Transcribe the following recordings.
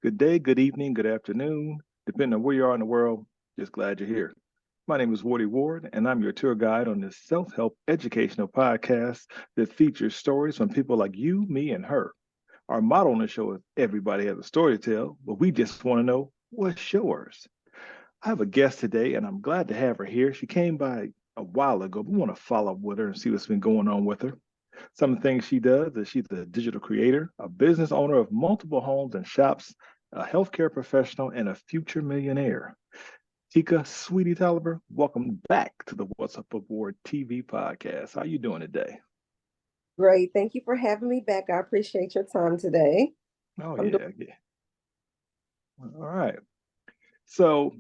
good day, good evening, good afternoon, depending on where you are in the world. Just glad you're here. My name is Wardy Ward, and I'm your tour guide on this self help educational podcast that features stories from people like you, me, and her. Our motto on the show is everybody has a story to tell, but we just want to know what's yours. I have a guest today, and I'm glad to have her here. She came by a while ago. We want to follow up with her and see what's been going on with her. Some of the things she does is she's a digital creator, a business owner of multiple homes and shops, a healthcare professional, and a future millionaire. Teeka Sweetie Tolliver, welcome back to the What's Up Aboard TV podcast. How you doing today? Great. Thank you for having me back. I appreciate your time today. Oh I'm doing yeah. All right. So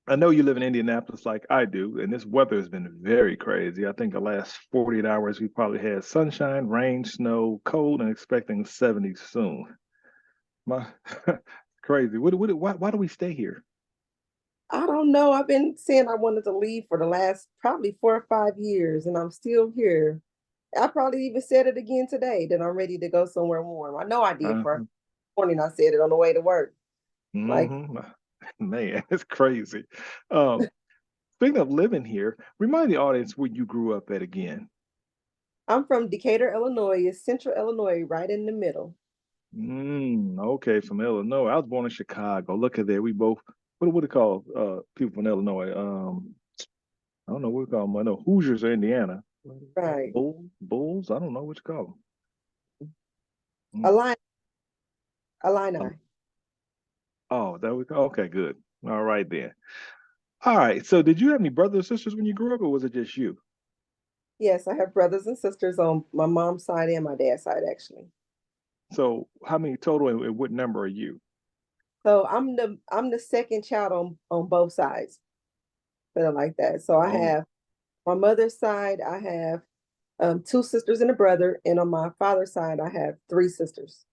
I know you live in Indianapolis like I do, and this weather has been very crazy. I think the last 48 hours we probably had sunshine, rain, snow, cold, and expecting 70 soon. My crazy. Why do we stay here? I don't know. I've been saying I wanted to leave for the last probably 4 or 5 years, and I'm still here. I probably even said it again today that I'm ready to go somewhere warm. I know I did for Uh, morning. I said it on the way to work. Like hmm Man, it's crazy. Um, Speaking of living here, remind the audience where you grew up at again. I'm from Decatur, Illinois. It's Central Illinois, right in the middle. Okay, from Illinois. I was born in Chicago. Look at that. We both what do you call people from Illinois? I don't know what we call them. I know Hoosiers are Indiana. Right. Bulls. I don't know what you call them. Illini. Illini. Oh, that we okay, good. All right then. All right. So, did you have any brothers or sisters when you grew up, or was it just you? Yes, I have brothers and sisters on my mom's side and my dad's side, actually. So, how many total, and what number are you? So I'm the second child on both sides, put it like that. So I Oh, have my mother's side, I have two sisters and a brother, and on my father's side, I have three sisters.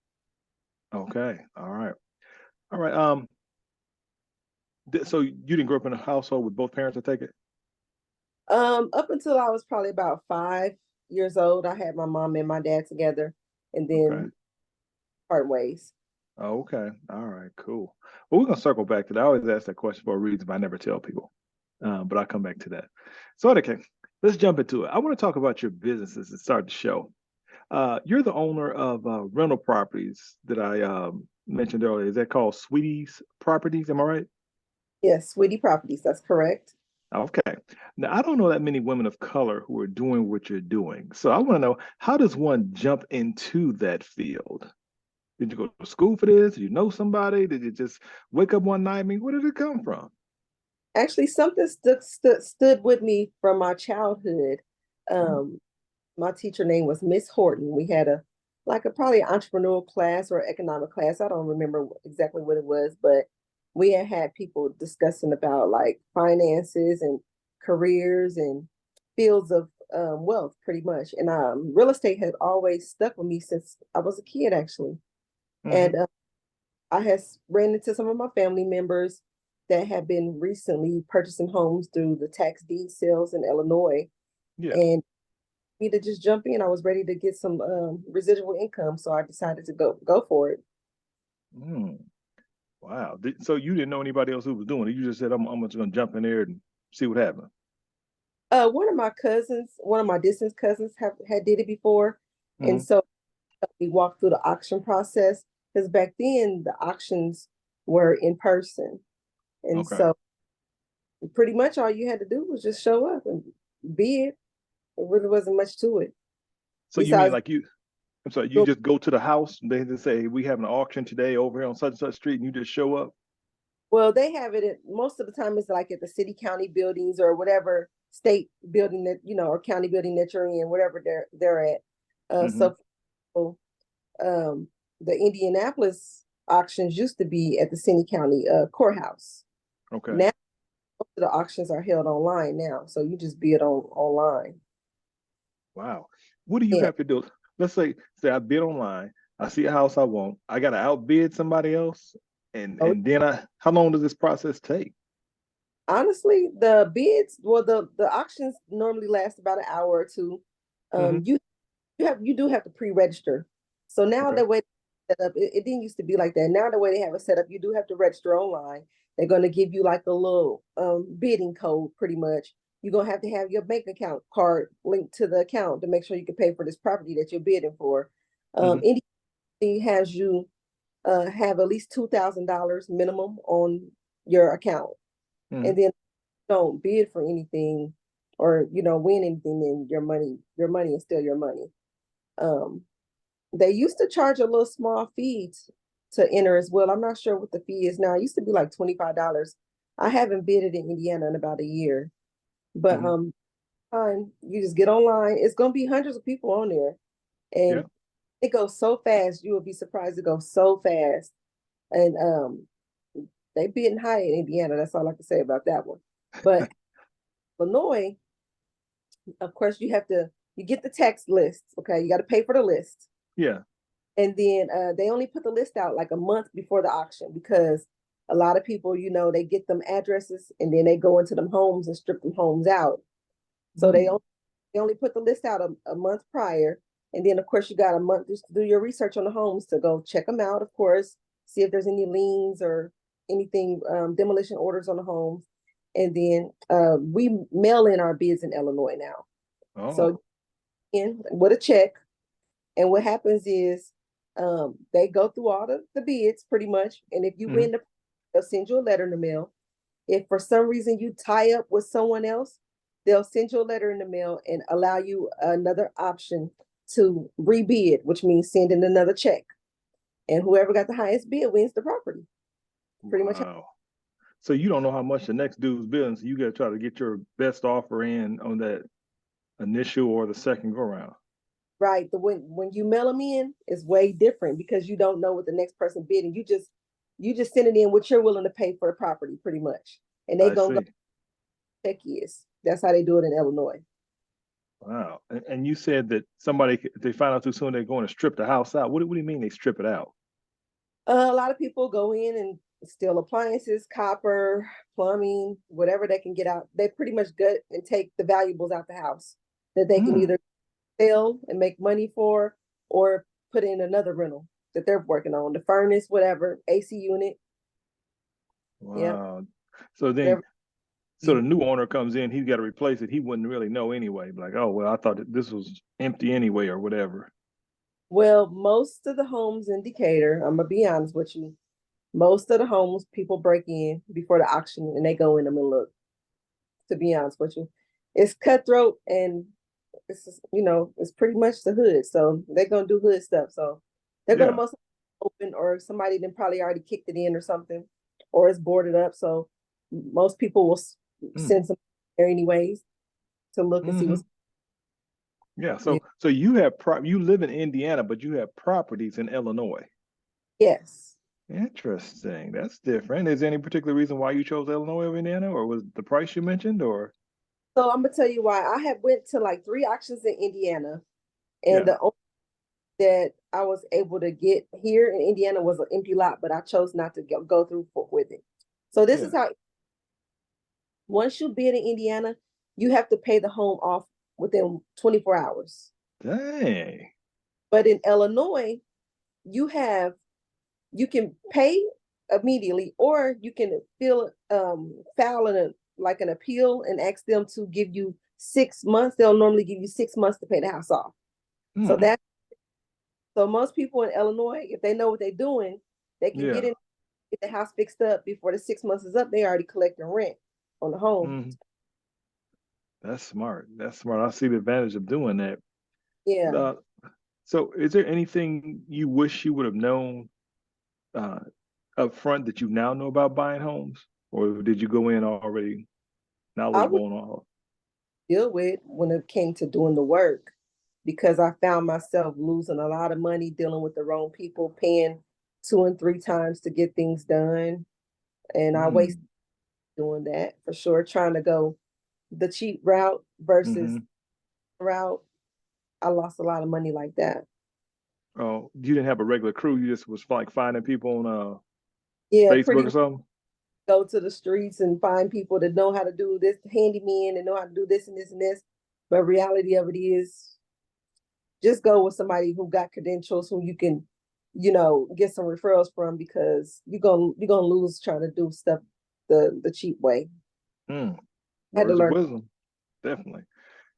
okay. All right. All right. So you didn't grow up in a household with both parents, I take it? Up until I was probably about 5 years old, I had my mom and my dad together, and Okay. then part ways. Okay. All right. Cool. Well, we're gonna circle back to that. I always ask that question for a reason, but I never tell people. But I'll come back to that. So, okay, let's jump into it. I want to talk about your businesses and start the show. You're the owner of rental properties that I mentioned earlier. Is that called Sweetie's Properties? Am I right? Yes, Sweetie Properties, that's correct. Okay. Now, I don't know that many women of color who are doing what you're doing. So I want to know, how does one jump into that field? Did you go to school for this? Did you know somebody? Did you just wake up one night? I mean, where did it come from? Actually, something stood with me from my childhood. Hmm. Um, my teacher name was Miss Horton. We had a like a probably entrepreneurial class or economic class. I don't remember exactly what it was, but we had people discussing about like finances and careers and fields of wealth, pretty much. And real estate has always stuck with me since I was a kid, actually. And Hmm. I had ran into some of my family members that had been recently purchasing homes through the tax deed sales in Illinois, Yeah. and me to just jump in. I was ready to get some residual income, so I decided to go for it. Mm. Wow. So you didn't know anybody else who was doing it. You just said, I'm just going to jump in there and see what happens. One of my cousins, one of my distant cousins, have had did it before, and Hmm. so we walked through the auction process because back then the auctions were in person, and Okay. so pretty much all you had to do was just show up and bid. It really wasn't much to it. So you mean Besides, like I'm sorry, you just go to the house, and they just say, hey, we have an auction today over here on such and such street, and you just show up? well, they have it at most of the time it's like at the city county buildings or whatever state building that or county building that you're in, whatever they're at. Hmm. So um, the Indianapolis auctions used to be at the city county courthouse. Okay. Now most of the auctions are held online now, so you just bid online. Wow. What do you Yeah, have to do? Let's say I bid online, I see a house I want, I got to outbid somebody else, and oh, and then how long does this process take? honestly, the bids, well, the auctions normally last about an hour or two. Hmm. You do have to pre-register. So now Okay. that way. set up. It didn't used to be like that. Now the way they have it set up, you do have to register online. They're going to give you like a little bidding code, pretty much. You're going to have your bank account card linked to the account to make sure you can pay for this property that you're bidding for. Hmm. Anything has you have at least $2,000 minimum on your account, Hmm. and then don't bid for anything or win anything, then your money is still your money. Um, they used to charge a little small fee to enter as well. I'm not sure what the fee is now. It used to be like $25. I haven't bidded in Indiana in about a year, but Hmm. fine. You just get online. It's gonna be hundreds of people on there, Yeah. and it goes so fast. You will be surprised. It goes so fast, and they bidding high in Indiana. That's all I can say about that one. But Illinois, of course, you get the text list. Okay, you got to pay for the list. Yeah. And then they only put the list out like a month before the auction because a lot of people, they get them addresses and then they go into them homes and strip them homes out. So Mm. they only put the list out a month prior. And then, of course, you got a month just to do your research on the homes to go check them out, of course, see if there's any liens or anything, demolition orders on the homes. And then we mail in our bids in Illinois now. So Oh. in with a check, and what happens is they go through all the bids pretty much. And if you Hmm. win they'll send you a letter in the mail. If for some reason you tie up with someone else, they'll send you a letter in the mail and allow you another option to rebid, which means send in another check. And whoever got the highest bid wins the property. Pretty much. Wow. So you don't know how much the next dude's bidding, so you got to try to get your best offer in on that initial or the second go round. Right. When you mail them in, it's way different because you don't know what the next person bidding. You just send it in what you're willing to pay for the property, pretty much, and they I gonna go see. check is. That's how they do it in Illinois. Wow. And you said that somebody, if they find out too soon, they're going to strip the house out. What do you mean they strip it out? A lot of people go in and steal appliances, copper, plumbing, whatever they can get out. They pretty much gut and take the valuables out the house that they can Hmm. either sell and make money for, or put in another rental that they're working on. The furnace, whatever, AC unit. Yeah. Wow. So then, Whatever. so the new owner comes in, he's got to replace it. He wouldn't really know anyway. Like, oh, well, I thought that this was empty anyway, or whatever. Well, most of the homes in Decatur, I'm gonna be honest with you, most of the homes people break in before the auction and they go in them and look. To be honest with you, it's cutthroat, and it's pretty much the hood. So they're gonna do hood stuff. So they're gonna Yeah. most open, or somebody then probably already kicked it in or something, or it's boarded up. So most people will Mm. send some there anyways to look and see Hmm. what's. Yeah. Yeah. So you have you live in Indiana, but you have properties in Illinois. Yes. Interesting. That's different. Is there any particular reason why you chose Illinois over Indiana, or was it the price you mentioned, or So I'm gonna tell you why. I have went to like 3 auctions in Indiana, and yeah. the only that I was able to get here in Indiana was an empty lot, but I chose not to go through with it. So this is Yeah. how, once you bid in Indiana, you have to pay the home off within 24 hours. Dang. But in Illinois, you have you can pay immediately, or you can file like an appeal and ask them to give you 6 months. They'll normally give you 6 months to pay the house off. So Hmm. that so most people in Illinois, if they know what they're doing, they can Yeah. get the house fixed up before the 6 months is up. They already collecting rent on the home. Hmm. That's smart. That's smart. I see the advantage of doing that. Yeah. Uh, so, is there anything you wish you would have known uh, up front that you now know about buying homes, or did you go in already I would knowledgeable on all? deal with when it came to doing the work, because I found myself losing a lot of money dealing with the wrong people, paying 2 and 3 times to get things done. And I wasted Mm. doing that for sure, trying to go the cheap route versus Hmm. route. I lost a lot of money like that. Oh, you didn't have a regular crew. You just was like finding people on Yeah, pretty Facebook or much something. go to the streets and find people that know how to do this, handyman, and know how to do this and this and this. But reality of it is just go with somebody who got credentials, who you can get some referrals from, because you're gonna lose trying to do stuff the cheap way. Mm, I had to words of learn. wisdom, definitely.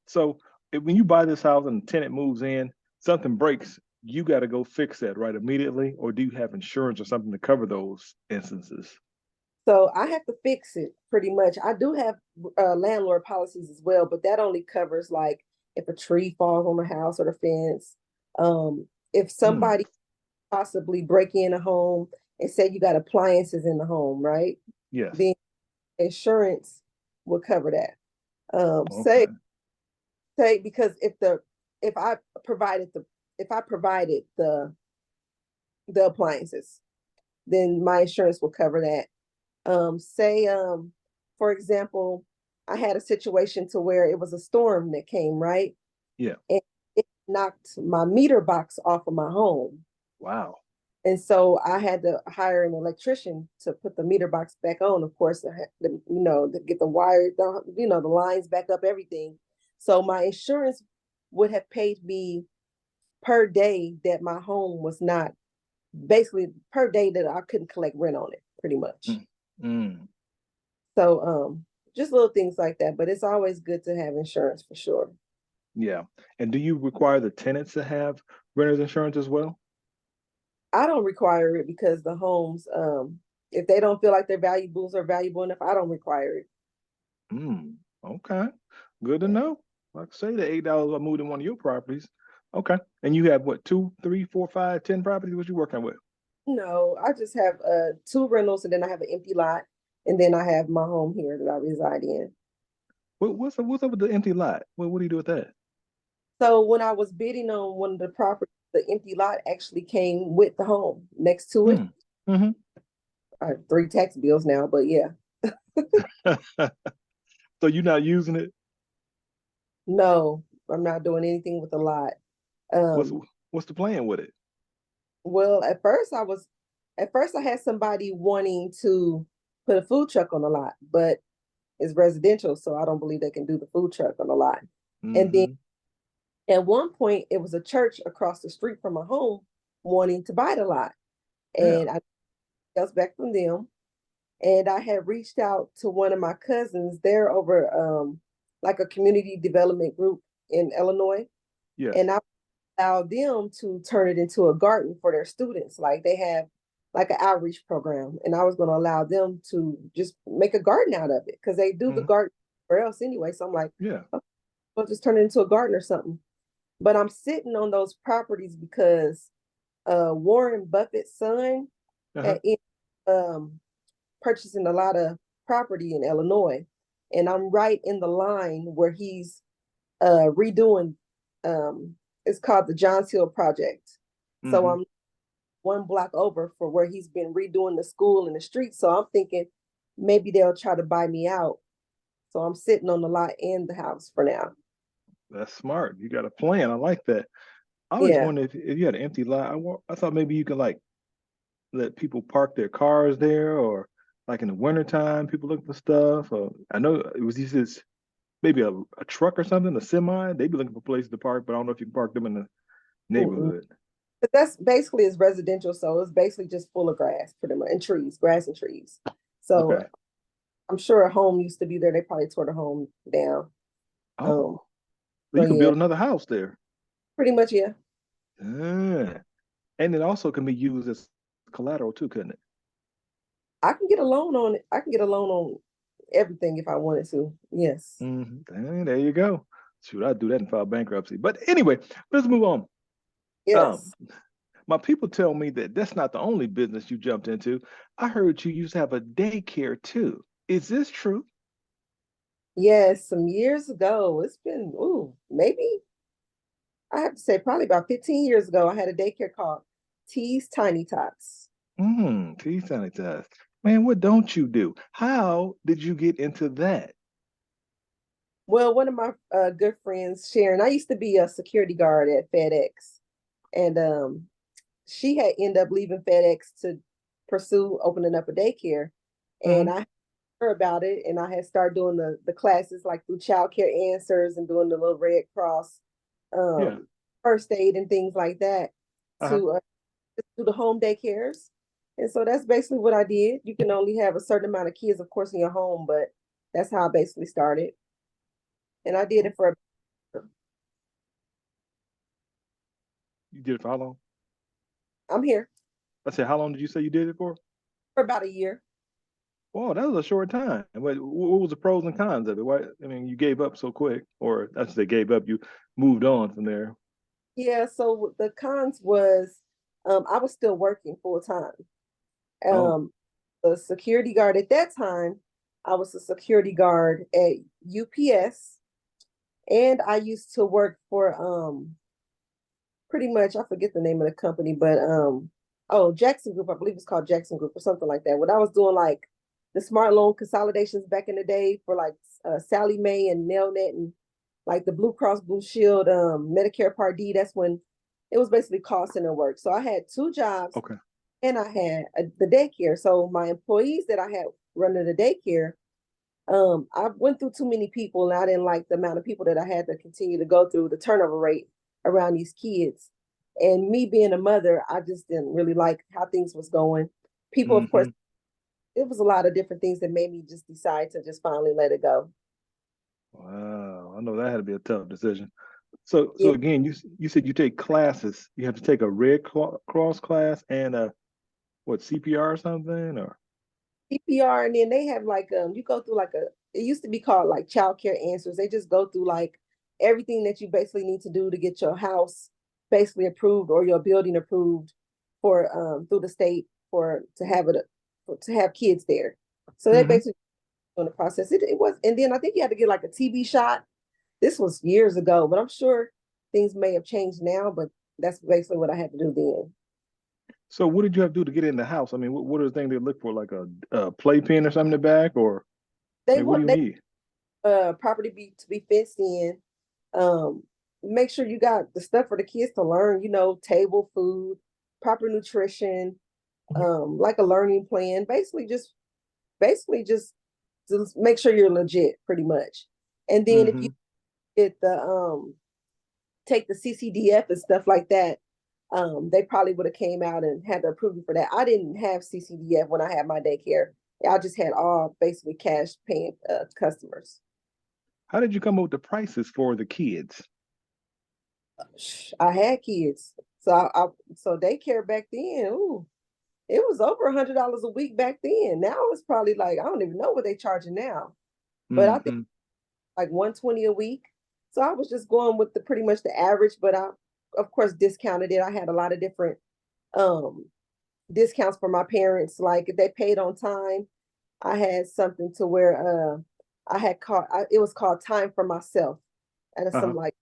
So when you buy this house and the tenant moves in, something breaks, you got to go fix that right immediately, or do you have insurance or something to cover those instances? So I have to fix it pretty much. I do have landlord policies as well, but that only covers like if a tree falls on the house or the fence. If Mm, somebody possibly break in a home and say you got appliances in the home, right? yes. Then insurance will cover that. Say Okay. say because if I provided the if I provided the appliances, then my insurance will cover that. Say for example, I had a situation to where it was a storm that came, right? Yeah. And it knocked my meter box off of my home. Wow. And so I had to hire an electrician to put the meter box back on. Of course, I had to, to get the wire, the lines back up, everything. So my insurance would have paid me per day that my home was not, basically per day that I couldn't collect rent on it, pretty much. Mm, mm, So just little things like that. But it's always good to have insurance for sure. yeah. And do you require the tenants to have renter's insurance as well? I don't require it because the homes, if they don't feel like their valuables are valuable enough, I don't require it. Mm, okay. Good to Yeah. know. Like I say, the $8 I moved in one of your properties. Okay. And you have what, two, three, four, five, 10 properties? What you working with? No, I just have two rentals, and then I have an empty lot, and then I have my home here that I reside in. What's up with the empty lot? What do you do with that? So when I was bidding on one of the properties, the empty lot actually came with the home next to it. Mm. Hmm. I have three tax bills now, but yeah. So you're not using it? No, I'm not doing anything with the lot. What's Um, what's the plan with it? well, at first I had somebody wanting to put a food truck on the lot, but it's residential, so I don't believe they can do the food truck on the lot. And then Hmm. at one point, it was a church across the street from my home wanting to buy the lot, Yeah. and I got back from them, and I had reached out to one of my cousins. They're over like a community development group in Illinois, Yes. and I allowed them to turn it into a garden for their students. Like they have like an outreach program, and I was going to allow them to just make a garden out of it because they do the Hmm. garden or else anyway. So I'm like, Yeah. okay, I'll just turn it into a garden or something. But I'm sitting on those properties because Warren Buffett's son Uh-huh. had um, purchasing a lot of property in Illinois, and I'm right in the line where he's redoing. Um, it's called the Johns Hill Project. So Hmm. I'm one block over for where he's been redoing the school and the street. So I'm thinking maybe they'll try to buy me out. So I'm sitting on the lot and the house for now. That's smart. You got a plan. I like that. I always Yeah. wondered if you had an empty lot. I thought maybe you could like let people park their cars there, or like in the wintertime, people looking for stuff. Or I know it was just maybe a truck or something, a semi. They'd be looking for places to park, but I don't know if you can park them in the Mm-mm. neighborhood. But that's basically it's residential, so it's basically just full of grass, pretty much, and trees, grass and trees. So Okay. I'm sure a home used to be there. They probably tore the home down. Um, Oh, so so you could yeah, build another house there. pretty much yeah. Yeah. And it also can be used as collateral too, couldn't it? I can get a loan on it. I can get a loan on everything if I wanted to. Yes. There you go. Shoot, I'd do that and file bankruptcy. But anyway, let's move on. Um, Yes. my people tell me that that's not the only business you jumped into. I heard you used to have a daycare too. Is this true? Yes. Some years ago. It's been maybe I have to say probably about 15 years ago. I had a daycare called T's Tiny Tots. Tea sanitize. Man, what don't you do? How did you get into that? Well, one of my good friends, Sharon, I used to be a security guard at FedEx, and she had ended up leaving FedEx to pursue opening up a daycare. And Hmm. I heard about it, and I had started doing the classes like through Child Care Answers and doing the little Red Cross Yeah. first aid and things like that Uh-huh. to just do the home daycares. And so that's basically what I did. You can only have a certain amount of kids, of course, in your home, but that's how I basically started. And I did it for You did it for how long? I'm here I said, how long did you say you did it for? for about a year. Wow, that was a short time. What was the pros and cons of it? Why? I mean, you gave up so quick, or I should say, gave up. You moved on from there. Yeah, so the cons was I was still working full time. Oh, Um, the security guard at that time, I was a security guard at UPS, and I used to work for pretty much I forget the name of the company, but oh Jackson Group, I believe it's called Jackson Group or something like that. When I was doing like the smart loan consolidations back in the day for like Sally Mae and Nelnet and like the Blue Cross Blue Shield, Medicare Part D, that's when it was basically call center work. So I had two jobs okay. and I had the daycare. So my employees that I had running the daycare, I went through too many people and I didn't like the amount of people that I had to continue to go through the turnover rate around these kids. And me being a mother, I just didn't really like how things was going. People, of course, Hmm. it was a lot of different things that made me just decide to just finally let it go. Wow, I know that had to be a tough decision. So Yeah, again, you said you take classes. You have to take a Cross class and a what CPR or something or CPR, and then they have like you go through like a it used to be called like child care answers. They just go through like everything that you basically need to do to get your house basically approved or your building approved for through the state for to have it to have kids there. So they hmm basically on the process. It was, and then I think you had to get like a TB shot. This was years ago, but I'm sure things may have changed now. But that's basically what I had to do then. So what did you have to do to get in the house? I mean, what are the things they look for, like a playpen or something in the back, or I They mean, what do want you they need? property be to be fenced in. Um, make sure you got the stuff for the kids to learn. You know, table food, proper nutrition, like a learning plan. Basically just to make sure you're legit, pretty much. And then if you Hmm. get the take the CCDF and stuff like that, they probably would have came out and had to approve you for that. I didn't have CCDF when I had my daycare. I just had all basically cash paying customers. How did you come up with the prices for the kids? I had kids, so so daycare back then. Ooh, it was over $100 a week back then. Now it's probably like I don't even know what they charging now, but I think Hmm. like 120 a week. So I was just going with the pretty much the average, but I of course discounted it. I had a lot of different um discounts for my parents. Like if they paid on time, I had something to where I had called it was called Time for Myself, and it's some Uh-huh. like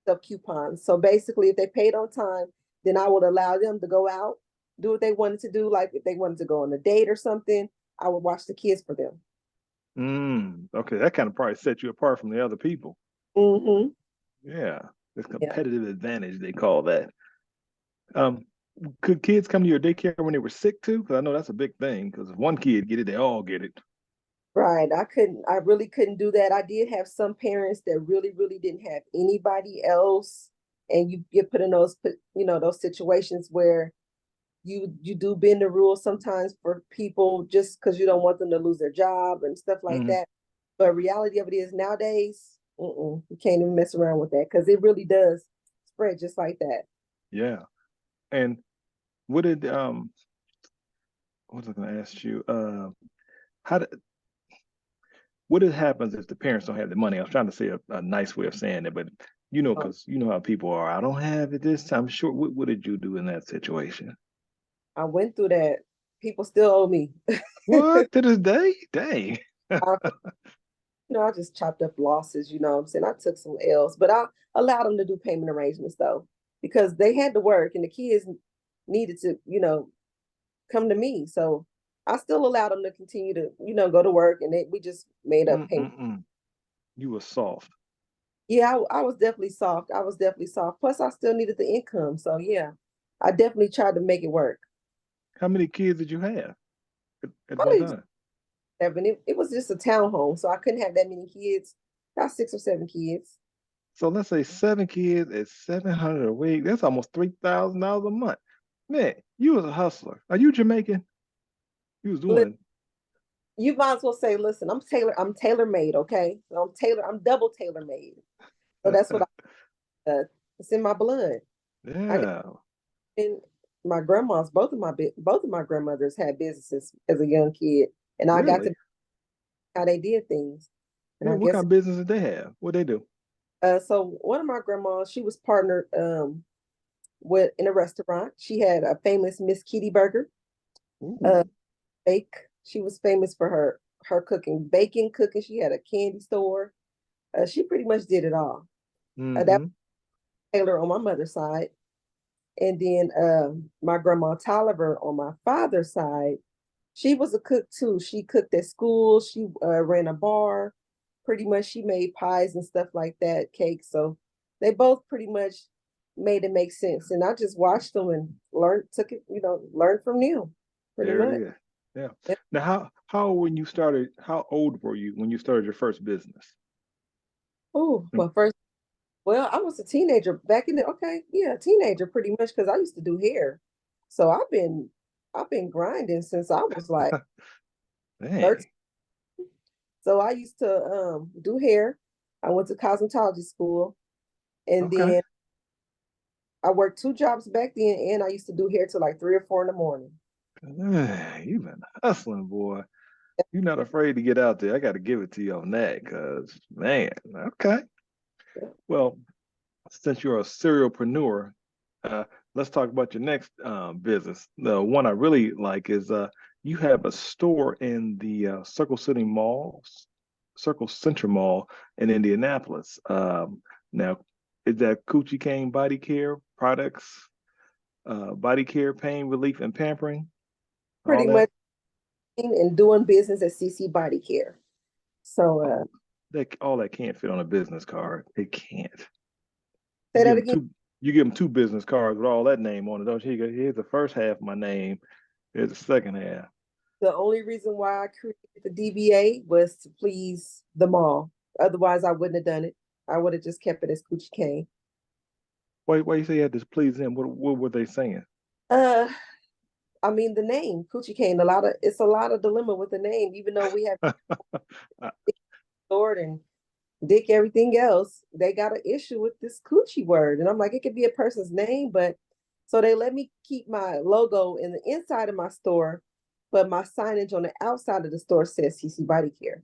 self coupons. So basically, if they paid on time, then I would allow them to go out, do what they wanted to do. Like if they wanted to go on a date or something, I would watch the kids for them. Okay, that kind of probably set you apart from the other people. Mm-hmm. Yeah, this Yeah. competitive advantage they call that. Um, could kids come to your daycare when they were sick too? Because I know that's a big thing. Because if one kid get it, they all get it. Right. I really couldn't do that. I did have some parents that really, really didn't have anybody else. And you get put in those situations where you do bend the rules sometimes for people just because you don't want them to lose their job and stuff like Hmm. that. But reality of it is nowadays, you can't even mess around with that because it really does spread just like that. Yeah. And what did what was I going to ask you? How did what happens if the parents don't have the money? I was trying to say a nice way of saying it, but Um, because you know how people are. I don't have it this time. Sure. What did you do in that situation? I went through that. People still owe me. What to this day? Dang. I, I just chopped up losses, you know what I'm saying? I took some L's, but I allowed them to do payment arrangements though, because they had to work and the kids needed to, come to me. So I still allowed them to continue to, go to work and we just made up payment. Mm-mm-mm. You were soft. Yeah, I was definitely soft. I was definitely soft. Plus, I still needed the income. So yeah, I definitely tried to make it work. How many kids did you have at one Probably just time? 7. It was just a townhome, so I couldn't have that many kids. About 6 or 7 kids. So let's say 7 kids at 700 a week. That's almost $3,000 a month. Man, you was a hustler. Are you Jamaican? You was Li- doing. You might as well say, listen, I'm tailor made, okay? I'm double tailor made. So that's what it's in my blood. I got Yeah, in my grandma's, both of my grandmothers had businesses as a young kid, and I got really. to how they did things. And Yeah, I what guess kind of business did they have? What they do? so one of my grandmas, she was partnered with in a restaurant. She had a famous Miss Kitty Burger uh Ooh. bake. She was famous for her cooking, baking, cooking. She had a candy store. She pretty much did it all. That Mm-hmm. was Taylor on my mother's side. And then my grandma Tolliver on my father's side, she was a cook too. She cooked at school. She ran a bar. Pretty much, she made pies and stuff like that, cakes. So they both pretty much made it make sense. And I just watched them and learned from them, pretty There it much. is. Yeah. Yeah. Now, how when you started? How old were you when you started your first business? Oh, well, first, well, I was a teenager back in the okay, yeah, teenager pretty much because I used to do hair. So I've been grinding since I was like Dang. 13. So I used to do hair. I went to cosmetology school, and Okay. then I worked two jobs back then, and I used to do hair till like 3 or 4 in the morning. You been hustling, boy. You're not afraid to get out there. I got to give it to you on that, cause man. Okay. Yeah. Well, since you're a serialpreneur, uh, let's talk about your next business. The one I really like is you have a store in the Circle Central Mall in Indianapolis. Now, is that Coochie Cane Body Care products, body care, pain relief, and pampering, all Pretty that? much and doing business at CC Body Care. So Oh, that all that can't fit on a business card. It can't. You say give that them again. two. You give them two business cards with all that name on it, don't you? Here's the first half of my name. Here's the second half. The only reason why I created the DBA was to please the mall. Otherwise, I wouldn't have done it. I would have just kept it as Coochie Cane. Why you say you had to please them? What were they saying? Uh, I mean the name Coochie Cane. It's a lot of dilemma with the name, even though we have Lord and Dick, everything else, they got an issue with this coochie word. And I'm like, it could be a person's name, but so they let me keep my logo in the inside of my store, but my signage on the outside of the store says CC Body Care.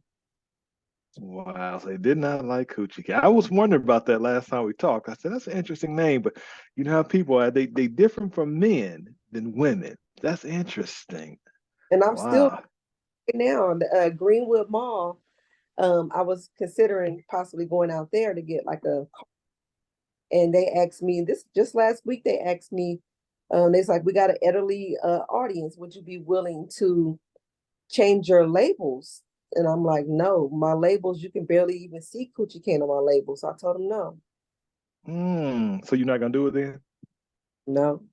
Wow, so they did not like Coochie Cat. I was wondering about that last time we talked. I said that's an interesting name, but you know how people are. They different from men than women. That's interesting. And I'm still Wow. right now on the Greenwood Mall. I was considering possibly going out there to get like a, and they asked me this just last week. They asked me, it's like we got an elderly audience. Would you be willing to change your labels? And I'm like, no, my labels, you can barely even see Coochie Can on my labels. So I told him no, So you're not gonna do it then? no.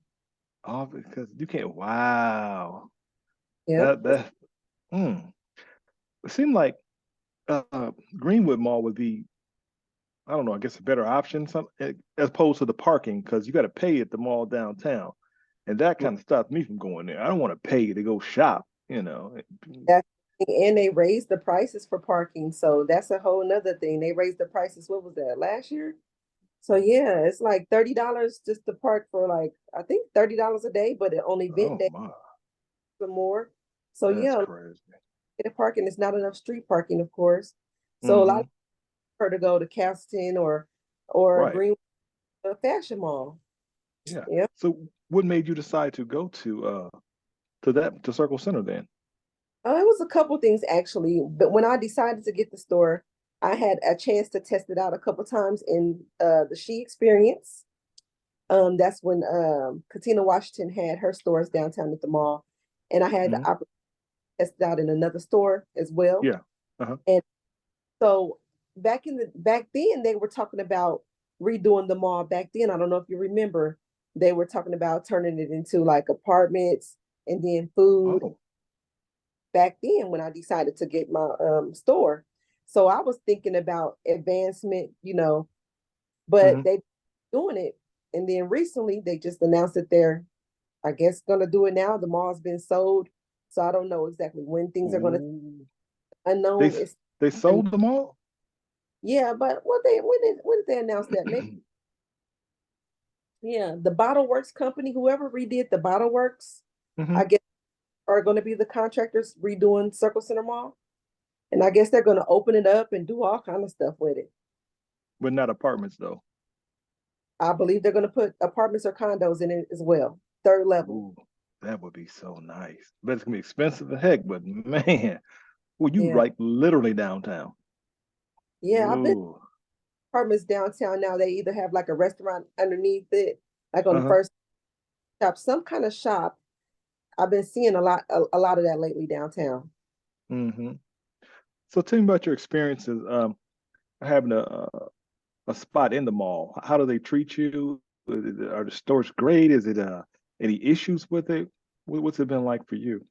Oh, because you can't. Wow. Yep. That. Mm. It seemed like Greenwood Mall would be, I don't know, I guess a better option, as opposed to the parking, because you got to pay at the mall downtown, and that kind of stopped me from going there. I don't want to pay to go shop, you know. That, and they raised the prices for parking. So that's a whole nother thing. They raised the prices, what was that, last year? So yeah, it's like $30 just to park for like, I think $30 a day, but on event Oh day my, for more. So that's yeah, crazy. the parking is not enough street parking, of course. So a lot of Hmm. her to go to Castleton or Right. Green Fashion Mall. Yeah. Yeah. So what made you decide to go to Circle Center then? It was a couple things actually, but when I decided to get the store, I had a chance to test it out a couple times in the She Experience. That's when Katina Washington had her stores downtown at the mall, and I had the Hmm. opportunity to test it out in another store as well. Yeah. Uh-huh. And so back then they were talking about redoing the mall. Back then, I don't know if you remember, they were talking about turning it into like apartments and then food Oh. back then when I decided to get my store. So I was thinking about advancement, but Hmm. they doing it. And then recently they just announced that they're I guess gonna do it now. The mall's been sold, so I don't know exactly when things are gonna Ooh. They unknown. It's they and sold them all? yeah, but what they when did they announce that? Maybe yeah, the Bottle Works company, whoever redid the Bottle Works, Hmm. I guess are going to be the contractors redoing Circle Center Mall, and I guess they're going to open it up and do all kind of stuff with it. But not apartments though. I believe they're going to put apartments or condos in it as well, third level. Ooh, that would be so nice. But it's gonna be expensive as heck, but man, well, you Yeah, like literally downtown. yeah. I've been Ooh. apartments downtown now. They either have like a restaurant underneath it, like on the Uh-huh. first shop, some kind of shop. I've been seeing a lot of that lately downtown. Hmm. So tell me about your experiences having a spot in the mall. How do they treat you? Are the stores great? Is it any issues with it? What's it been like for you?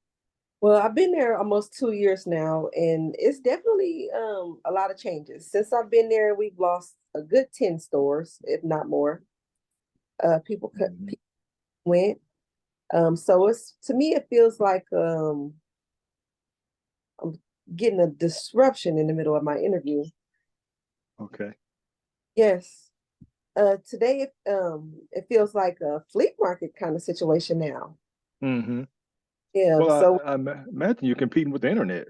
Well, I've been there almost 2 years now, and it's definitely a lot of changes. Since I've been there, we've lost a good 10 stores, if not more. Hmm. People went. So it's to me, it feels like I'm getting a disruption in the middle of my interview. Okay. Yes. Today it feels like a flea market kind of situation now. Hmm. Yeah. Well, So imagine you're competing with the internet.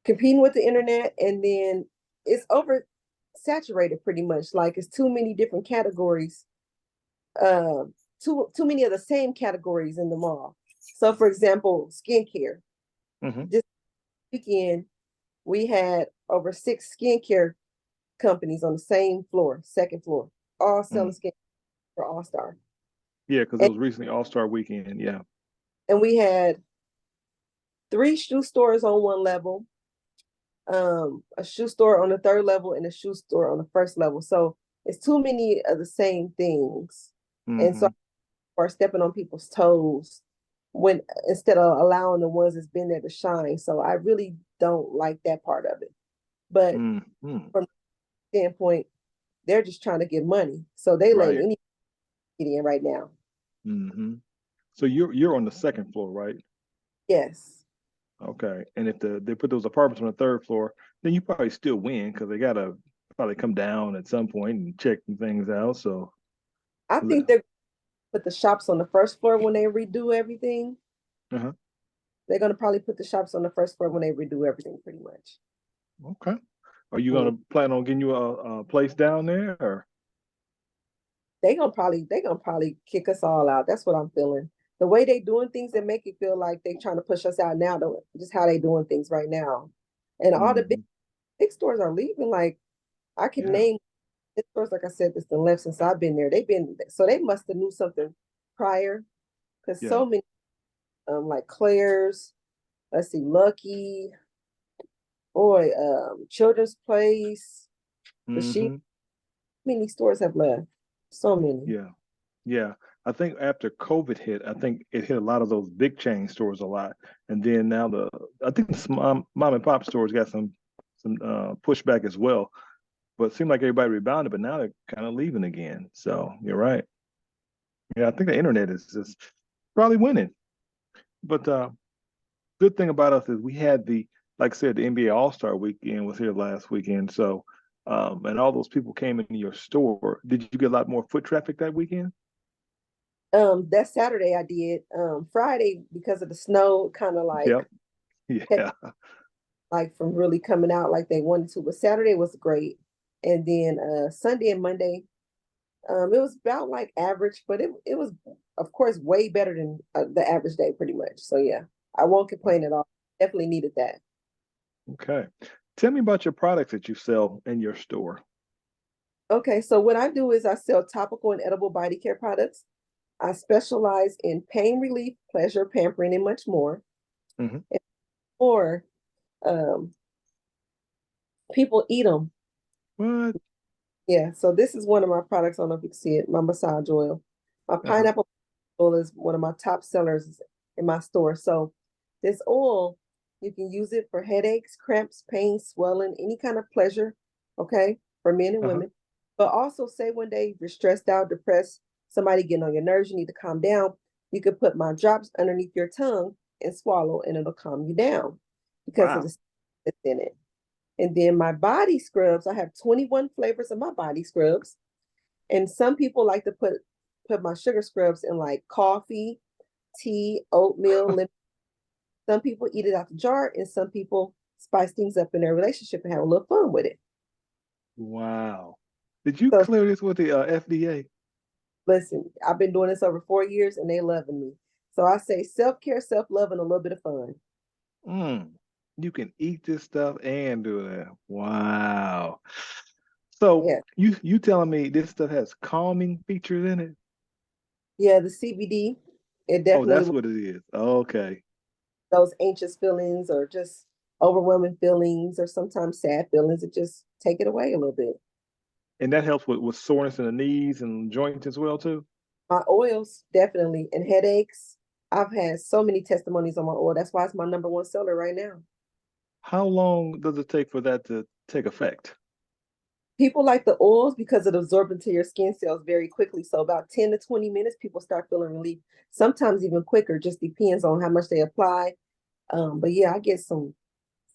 competing with the internet, and then it's over saturated pretty much. Like it's too many different categories, too many of the same categories in the mall. So for example, skincare. Hmm. This weekend we had over 6 skincare companies on the same floor, second floor, all selling Mm. skin for All Star. Yeah, because it And, was recently All-Star Weekend. Yeah. and we had 3 shoe stores on one level, a shoe store on the third level, and a shoe store on the first level. So it's too many of the same things. And so Hmm. are stepping on people's toes when instead of allowing the ones that's been there to shine. So I really don't like that part of it. But Hmm. from the standpoint, they're just trying to get money. So they letting Right. anybody get in right now. Hmm. So you're on the second floor, right? Yes. Okay. And if they put those apartments on the third floor, then you probably still win because they gotta probably come down at some point and check things out. So I think they're put the shops on the first floor when they redo everything. uh-huh. They're gonna probably put the shops on the first floor when they redo everything pretty much. Okay. Are you Mm. gonna plan on getting you a place down there or They gonna probably kick us all out. That's what I'm feeling. The way they doing things, that make it feel like they trying to push us out now. Just how they doing things right now, and all the hmm. big stores are leaving. Like I can Yeah. name big stores, like I said, that's been left since I've been there. They've been so they must have knew something prior, because Yeah. so many like Claire's, let's see, Lucky, boy, Children's Place, the Sheep. Hmm. Many stores have left. So many. Yeah. Yeah. I think after COVID hit, I think it hit a lot of those big chain stores a lot. And then now I think the mom and pop stores got some pushback as well. But it seemed like everybody rebounded, but now they're kind of leaving again. So you're right. Yeah, I think the internet is just probably winning. But good thing about us is we had like I said, the NBA All-Star Weekend was here last weekend. So, and all those people came into your store. Did you get a lot more foot traffic that weekend? That Saturday I did. Friday, because of the snow, kind of like Yep. kept Yeah. like from really coming out like they wanted to. But Saturday was great. And then Sunday and Monday, it was about like average, but it was of course way better than the average day pretty much. So yeah, I won't complain at all. Definitely needed that. Okay. Tell me about your products that you sell in your store. Okay, so what I do is I sell topical and edible body care products. I specialize in pain relief, pleasure, pampering, and much more. Hmm. Or um, people eat them. What? Yeah, so this is one of my products. I don't know if you can see it, my massage oil. My Uh-huh. pineapple oil is one of my top sellers in my store. So this oil, you can use it for headaches, cramps, pain, swelling, any kind of pleasure, okay, for men and Uh-huh. women. But also say one day you're stressed out, depressed, somebody getting on your nerves, you need to calm down. You could put my drops underneath your tongue and swallow, and it'll calm you down because of Wow. the stuff that's in it. And then my body scrubs, I have 21 flavors of my body scrubs. And some people like to put my sugar scrubs in like coffee, tea, oatmeal, lemon. Some people eat it out the jar, and some people spice things up in their relationship and have a little fun with it. Wow. Did you So clear this with the FDA? listen, I've been doing this over 4 years, and they loving me. So I say self-care, self-love, and a little bit of fun. Mm. You can eat this stuff and do that. Wow. So Yeah. you telling me this stuff has calming features in it? Yeah, the CBD, it Oh, definitely that's will, what it is. Okay. those anxious feelings or just overwhelming feelings or sometimes sad feelings, it just take it away a little bit. And that helps with soreness in the knees and joints as well too. My oils, definitely, and headaches. I've had so many testimonies on my oil. That's why it's my number one seller right now. How long does it take for that to take effect? People like the oils because it absorbs into your skin cells very quickly. So about 10 to 20 minutes, people start feeling relief. Sometimes even quicker, just depends on how much they apply. But yeah, I get some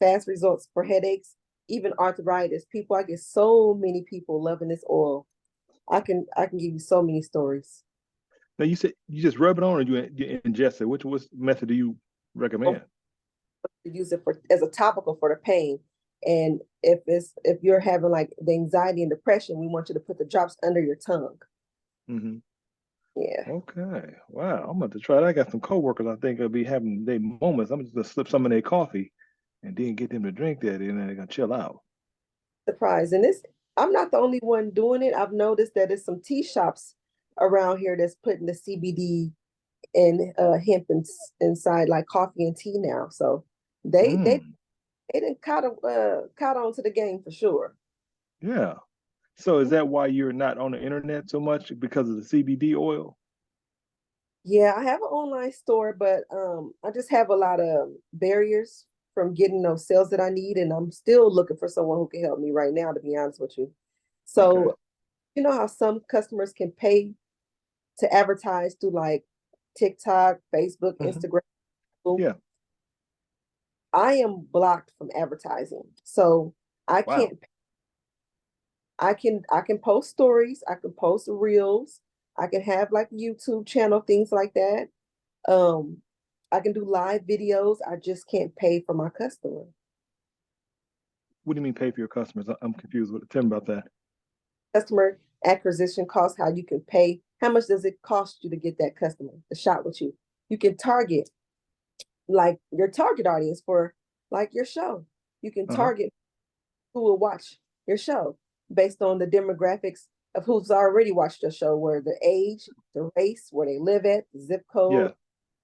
fast results for headaches, even arthritis. People, I get so many people loving this oil. I can give you so many stories. Now you said you just rub it on or you ingest it. Which method do you Or recommend? use it for as a topical for the pain. And if you're having like the anxiety and depression, we want you to put the drops under your tongue. Hmm. Yeah, Okay. Wow. I'm about to try that. I got some coworkers I think will be having their moments. I'm just gonna slip some in their coffee and then get them to drink that and then they're gonna chill out. surprise. And this, I'm not the only one doing it. I've noticed that there's some tea shops around here that's putting the CBD and hemp inside like coffee and tea now. So they they Mm, they didn't caught on to the game for sure. yeah. So is that why you're not on the internet so much because of the CBD oil? Yeah, I have an online store, but I just have a lot of barriers from getting those sales that I need, and I'm still looking for someone who can help me right now, to be honest with you. Okay. So, you know how some customers can pay to advertise through like TikTok, Facebook, Hmm. Instagram. Yeah. I am blocked from advertising. So I Wow. can't I can post stories, I can post reels, I can have like a YouTube channel, things like that. Um, I can do live videos. I just can't pay for my customer. What do you mean pay for your customers? I'm confused with it. Tell me about that. Customer acquisition cost, how you can pay, how much does it cost you to get that customer to shop with you? You can target like your target audience for like your show. You can Uh-huh. target who will watch your show based on the demographics of who's already watched your show, where the age, the race, where they live at, the zip code,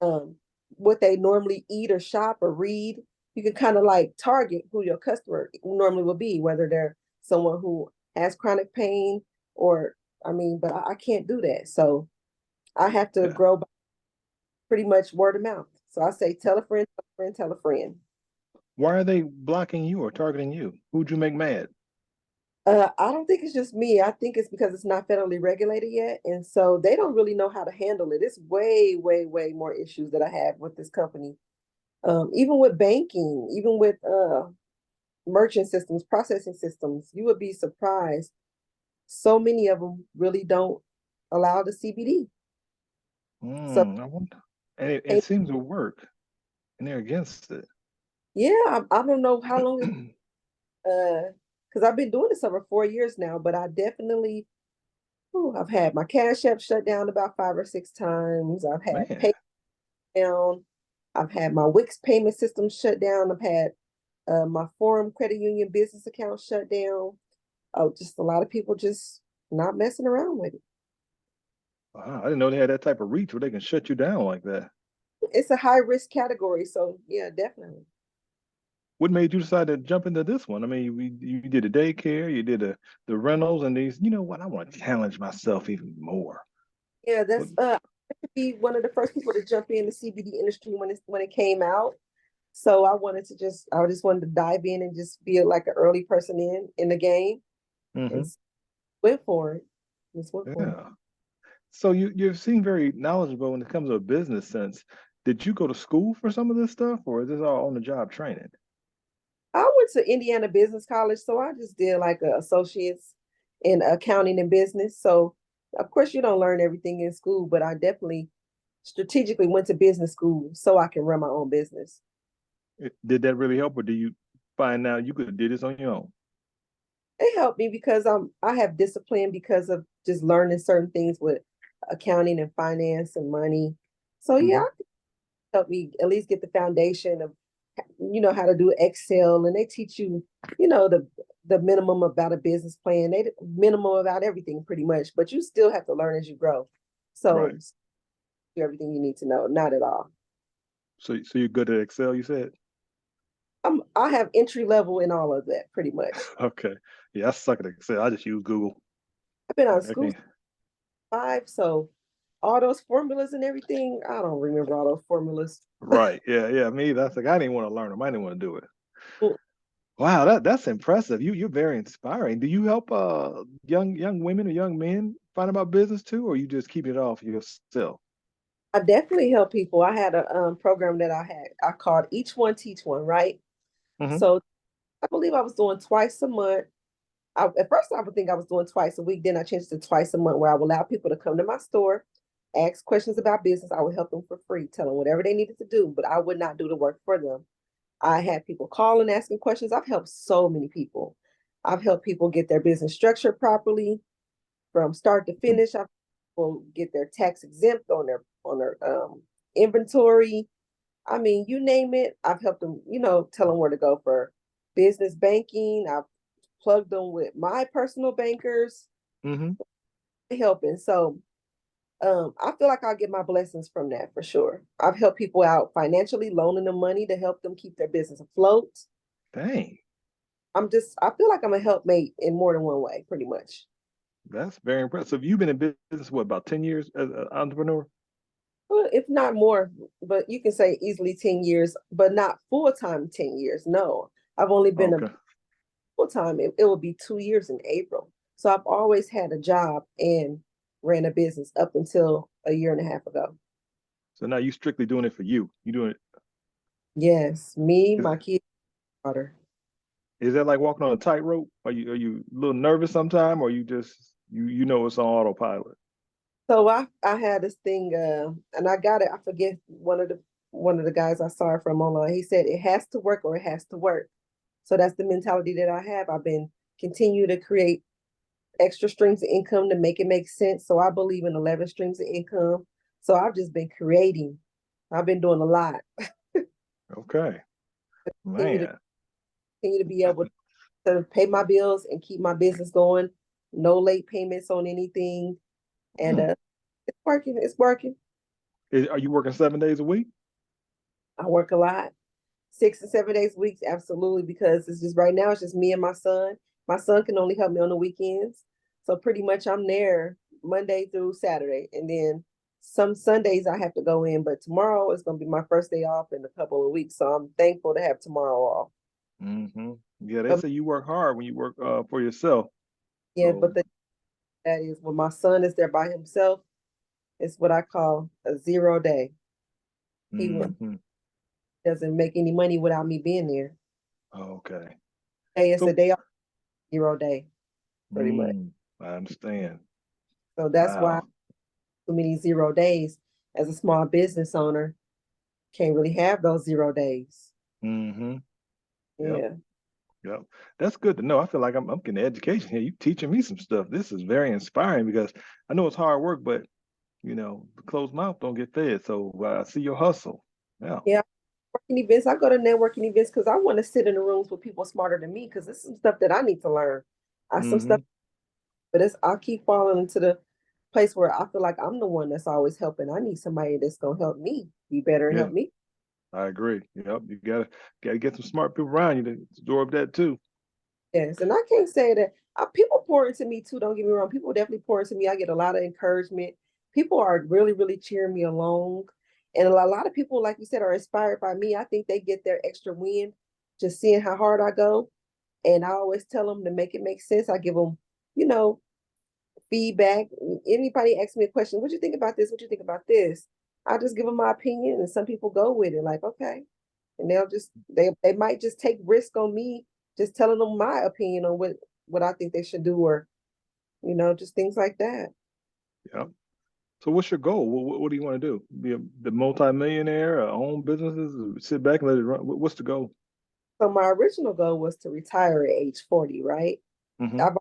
Yeah. um, what they normally eat or shop or read. You can kind of like target who your customer normally will be, whether they're someone who has chronic pain or, I mean, but I can't do that. So I have to Yeah. grow by pretty much word of mouth. So I say, tell a friend, tell a friend, tell a friend. Why are they blocking you or targeting you? Who'd you make mad? I don't think it's just me. I think it's because it's not federally regulated yet. And so they don't really know how to handle it. It's way, way, way more issues that I have with this company. Even with banking, even with merchant systems, processing systems, you would be surprised. So many of them really don't allow the CBD. So I wonder. And it seems to work, and they're against it. yeah, I don't know how long it's because I've been doing this over 4 years now, but I definitely I've had my Cash App shut down about 5 or 6 times. I've had Man, pay down. I've had my Wix payment system shut down. I've had my Forum Credit Union business account shut down. Oh, just a lot of people just not messing around with it. wow, I didn't know they had that type of reach where they can shut you down like that. It's a high risk category, so yeah, definitely. What made you decide to jump into this one? I mean, you did a daycare, you did the rentals, and these. You know what? I want to challenge myself even more. Yeah, What, that's be one of the first people to jump in the CBD industry when it came out. So I just wanted to dive in and just be like an early person in the game and hmm. went for it. Just went for it. Yeah. So you seem very knowledgeable when it comes to a business sense. Did you go to school for some of this stuff, or is this all on the job training? I went to Indiana Business College, so I just did like a associates in accounting and business. So of course you don't learn everything in school, but I definitely strategically went to business school so I can run my own business. Did that really help, or do you find out you could have did this on your own? It helped me because I have discipline because of just learning certain things with accounting and finance and money. So yeah, Hmm. it helped me at least get the foundation of how to do Excel, and they teach you the minimum about a business plan. They minimum about everything pretty much, but you still have to learn as you grow. Right. So everything you need to know, not at all. So you're good at Excel, you said? I have entry level in all of that pretty much. Okay. Yeah, I suck at Excel. I just use Google. I've been out of I school can't. 5, so all those formulas and everything, I don't remember all those formulas. Right. Yeah. Yeah. Me, that's like I didn't want to learn them. I didn't want to do it. Mm, Wow, that's impressive. You're very inspiring. Do you help young women or young men find about business too, or you just keep it all for yourself? I definitely help people. I had a program that I called Each One Teach One, right? Hmm. So I believe I was doing twice a month. At first, I would think I was doing twice a week. Then I changed to twice a month, where I would allow people to come to my store, ask questions about business. I would help them for free, tell them whatever they needed to do, but I would not do the work for them. I had people calling, asking questions. I've helped so many people. I've helped people get their business structured properly from start to finish. I've people get their tax exempt on their inventory. I mean, you name it. I've helped them. Tell them where to go for business banking. I've plugged them with my personal bankers, Hmm. helping. So I feel like I'll get my blessings from that for sure. I've helped people out financially, loaning them money to help them keep their business afloat. Dang, I feel like I'm a helpmate in more than one way, pretty much. that's very impressive. You've been in business what about 10 years as an entrepreneur? Well, if not more, but you can say easily 10 years, but not full time 10 years. No, I've only been a Okay. full time. It will be 2 years in April. So I've always had a job and ran a business up until a year and a half ago. So now you strictly doing it for you. You doing it. Yes, me, Is, my kid, daughter. is that like walking on a tightrope? Are you a little nervous sometime, or you just you know it's on autopilot? So I had this thing, and I got it. I forget one of the guys I saw it from online. He said it has to work or it has to work. So that's the mentality that I have. I've been continue to create extra streams of income to make it make sense. So I believe in 11 streams of income. So I've just been creating. I've been doing a lot. Okay, Continue to man. continue to be able to pay my bills and keep my business going. No late payments on anything, and Hmm. it's working. It's working. Are you working 7 days a week? I work a lot, 6 to 7 days a week, absolutely, because it's just right now it's just me and my son. My son can only help me on the weekends, so pretty much I'm there Monday through Saturday, and then some Sundays I have to go in. But tomorrow is going to be my first day off in a couple of weeks, so I'm thankful to have tomorrow off. Hmm. Yeah, they Um, say you work hard when you work for yourself. yeah, So, but that is when my son is there by himself. It's what I call a 0 day. He hmm. doesn't make any money without me being there. Okay. Hey, it's a So, day off, 0 day, pretty much. I understand. So that's why Wow. too many 0 days as a small business owner can't really have those 0 days. Hmm. Yep. Yeah. Yep. That's good to know. I feel like I'm getting education here. You teaching me some stuff. This is very inspiring because I know it's hard work, but the closed mouth don't get fed. So I see your hustle. Yeah. Yeah. Working events. I go to networking events because I want to sit in the rooms with people smarter than me because there's some stuff that I need to learn. I some stuff, Hmm. but I'll keep falling into the place where I feel like I'm the one that's always helping. I need somebody that's gonna help me be better and Yeah, help me. I agree. Yep. You gotta get some smart people around you to absorb that too. Yes, and I can't say that people pour into me too. Don't get me wrong. People definitely pour into me. I get a lot of encouragement. People are really, really cheering me along, and a lot of people, like you said, are inspired by me. I think they get their extra win just seeing how hard I go. And I always tell them to make it make sense. I give them, you know, feedback. Anybody asks me a question, what do you think about this? What do you think about this? I just give them my opinion, and some people go with it, like, okay. And they might just take risk on me just telling them my opinion on what I think they should do, or just things like that. Yeah. So what's your goal? What do you want to do? Be the multimillionaire, own businesses, or sit back and let it run? What's the goal? So my original goal was to retire at age 40, right? Mm-hmm. I've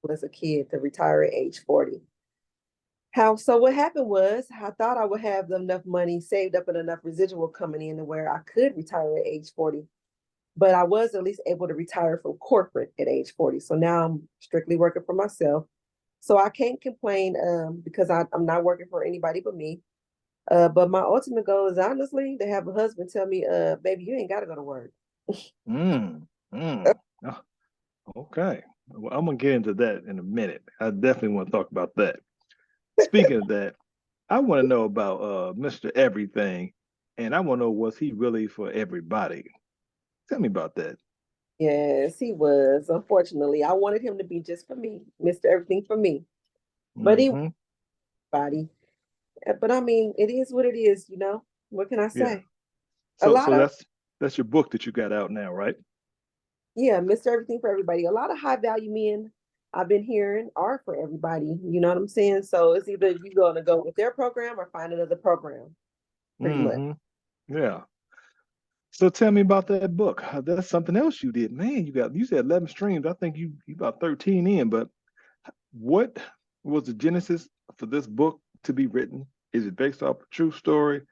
always as a kid to retire at age 40. So what happened was I thought I would have enough money saved up and enough residual coming in to where I could retire at age 40. But I was at least able to retire from corporate at age 40. So now I'm strictly working for myself. So I can't complain because I'm not working for anybody but me. But my ultimate goal is honestly to have a husband tell me, baby, you ain't got to go to work. Mm. Mm. Oh, okay. Well, I'm gonna get into that in a minute. I definitely want to talk about that. Speaking of that, I want to know about Mr. Everything, and I want to know, was he really for everybody? Tell me about that. Yes, he was. Unfortunately, I wanted him to be just for me, Mr. Everything for me. But he Mm-hmm. body. But I mean, it is what it is, What can I Yeah. say? A So lot so of that's your book that you got out now, right? Yeah, Mr. Everything for everybody. A lot of high value men I've been hearing are for everybody. You know what I'm saying? So it's either you going to go with their program or find another program, pretty much. Mm-hmm. Yeah. So tell me about that book. That's something else you did. Man, you said 11 streams. I think you about 13 in, but what was the genesis for this book to be written? Is it based off a true story?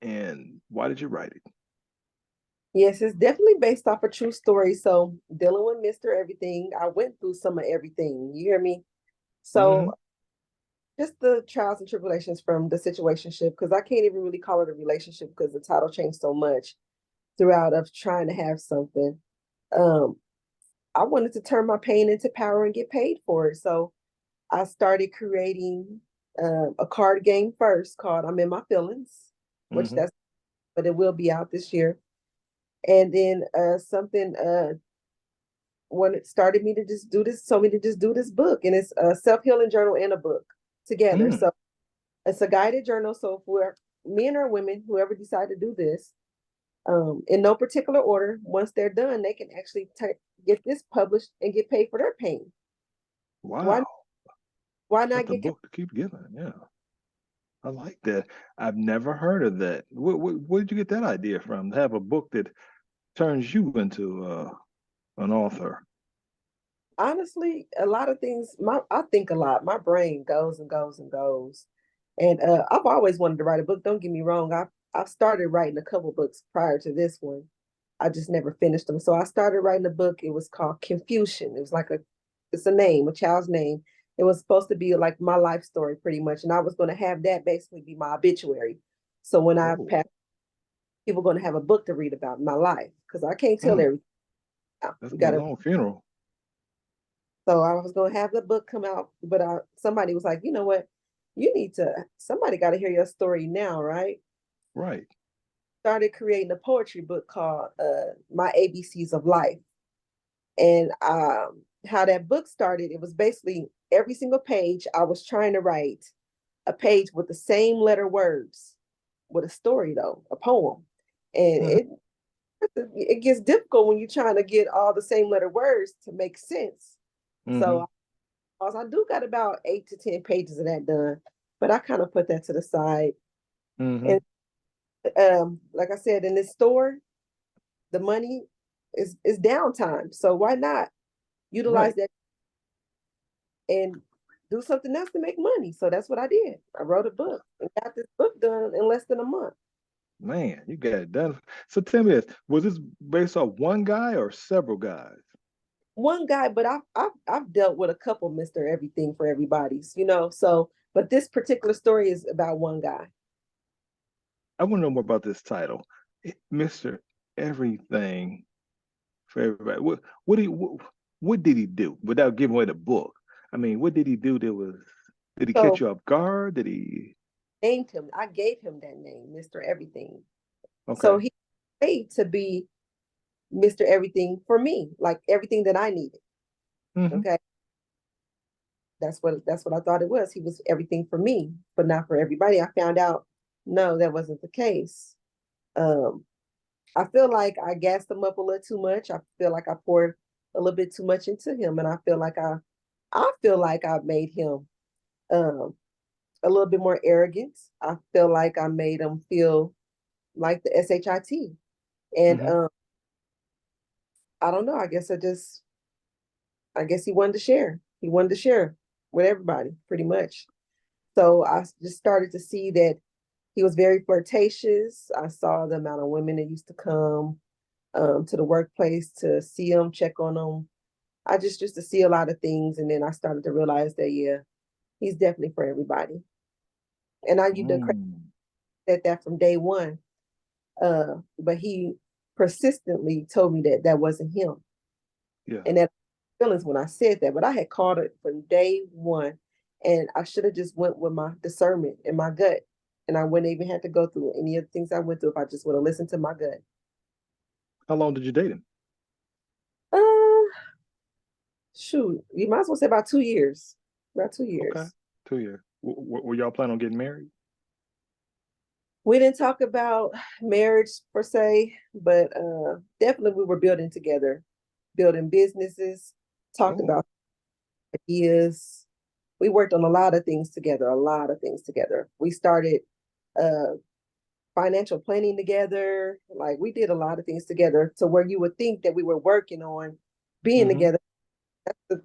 And why did you write it? Yes, it's definitely based off a true story. So dealing with Mr. Everything, I went through some of everything. You hear me? Mm-hmm. So just the trials and tribulations from the situationship, because I can't even really call it a relationship because the title changed so much throughout of trying to have something. Um, I wanted to turn my pain into power and get paid for it. So I started creating a card game first called I'm in My Feelings, which Mm-hmm. but it will be out this year. And then something when it started me to just do this, so me to just do this book, and it's a self-healing journal and a book together. Mm. So it's a guided journal. So for men or women, whoever decide to do this, in no particular order, once they're done, they can actually get this published and get paid for their pain. Why Wow. why not That's a get book to keep giving. Yeah. I like that. I've never heard of that. Where did you get that idea from? To have a book that turns you into an author. honestly, a lot of things. I think a lot. My brain goes and goes and goes, and I've always wanted to write a book. Don't get me wrong. I've started writing a couple books prior to this one. I just never finished them. So I started writing a book. It was called Confusion. It was like it's a name, a child's name. It was supposed to be like my life story, pretty much, and I was going to have that basically be my obituary. So when I Oh, pass, people going to have a book to read about my life because I can't tell mm, everything. that's You gonna got be a to long funeral. So I was gonna have the book come out, but somebody was like, you know what? Somebody got to hear your story now, right? Right. Started creating a poetry book called My ABCs of Life. And how that book started, it was basically every single page I was trying to write a page with the same letter words with a story though, a poem. And Mhm. it gets difficult when you're trying to get all the same letter words to make sense. Mm-hmm. So I do got about 8 to 10 pages of that done, but I kind of put that to the side. Mm-hmm. And like I said, in this store, the money is downtime. So why not utilize Right. that and do something else to make money? So that's what I did. I wrote a book and got this book done in less than a month. Man, you got it done. So tell me this, was this based off one guy or several guys? One guy, but I've dealt with a couple Mr. Everything for everybody's, So, but this particular story is about one guy. I want to know more about this title. Mr. Everything for everybody. What did he do without giving away the book? I mean, what did he do that was did he catch So you off guard? Did he named him. I gave him that name, Mr. Everything. So okay. he paid to be Mr. Everything for me, like everything that I needed. Mm-hmm. Okay. that's what I thought it was. He was everything for me, but not for everybody. I found out no, that wasn't the case. Um, I feel like I gassed him up a little too much. I feel like I poured a little bit too much into him, and I feel like I made him um a little bit more arrogant. I feel like I made him feel like the shit, and Mm-hmm. I don't know. I guess he wanted to share. He wanted to share with everybody, pretty much. So I just started to see that he was very flirtatious. I saw the amount of women that used to come to the workplace to see him, check on him. I just used to see a lot of things, and then I started to realize that yeah, he's definitely for everybody. And I you done Mm. said that from day one. But he persistently told me that that wasn't him, Yeah. and that feelings when I said that. But I had called it from day one, and I should have just went with my discernment and my gut, and I wouldn't even have to go through any of the things I went through if I just would have listened to my gut. How long did you date him? Uh, Shoot, you might as well say about 2 years. About two Okay. years. 2 years. Were y'all planning on getting married? We didn't talk about marriage per se, but definitely we were building together, building businesses, talked Oh. about ideas. We worked on a lot of things together, a lot of things together. We started uh, financial planning together. Like we did a lot of things together to where you would think that we were working on being Mm-hmm. together. That's, the,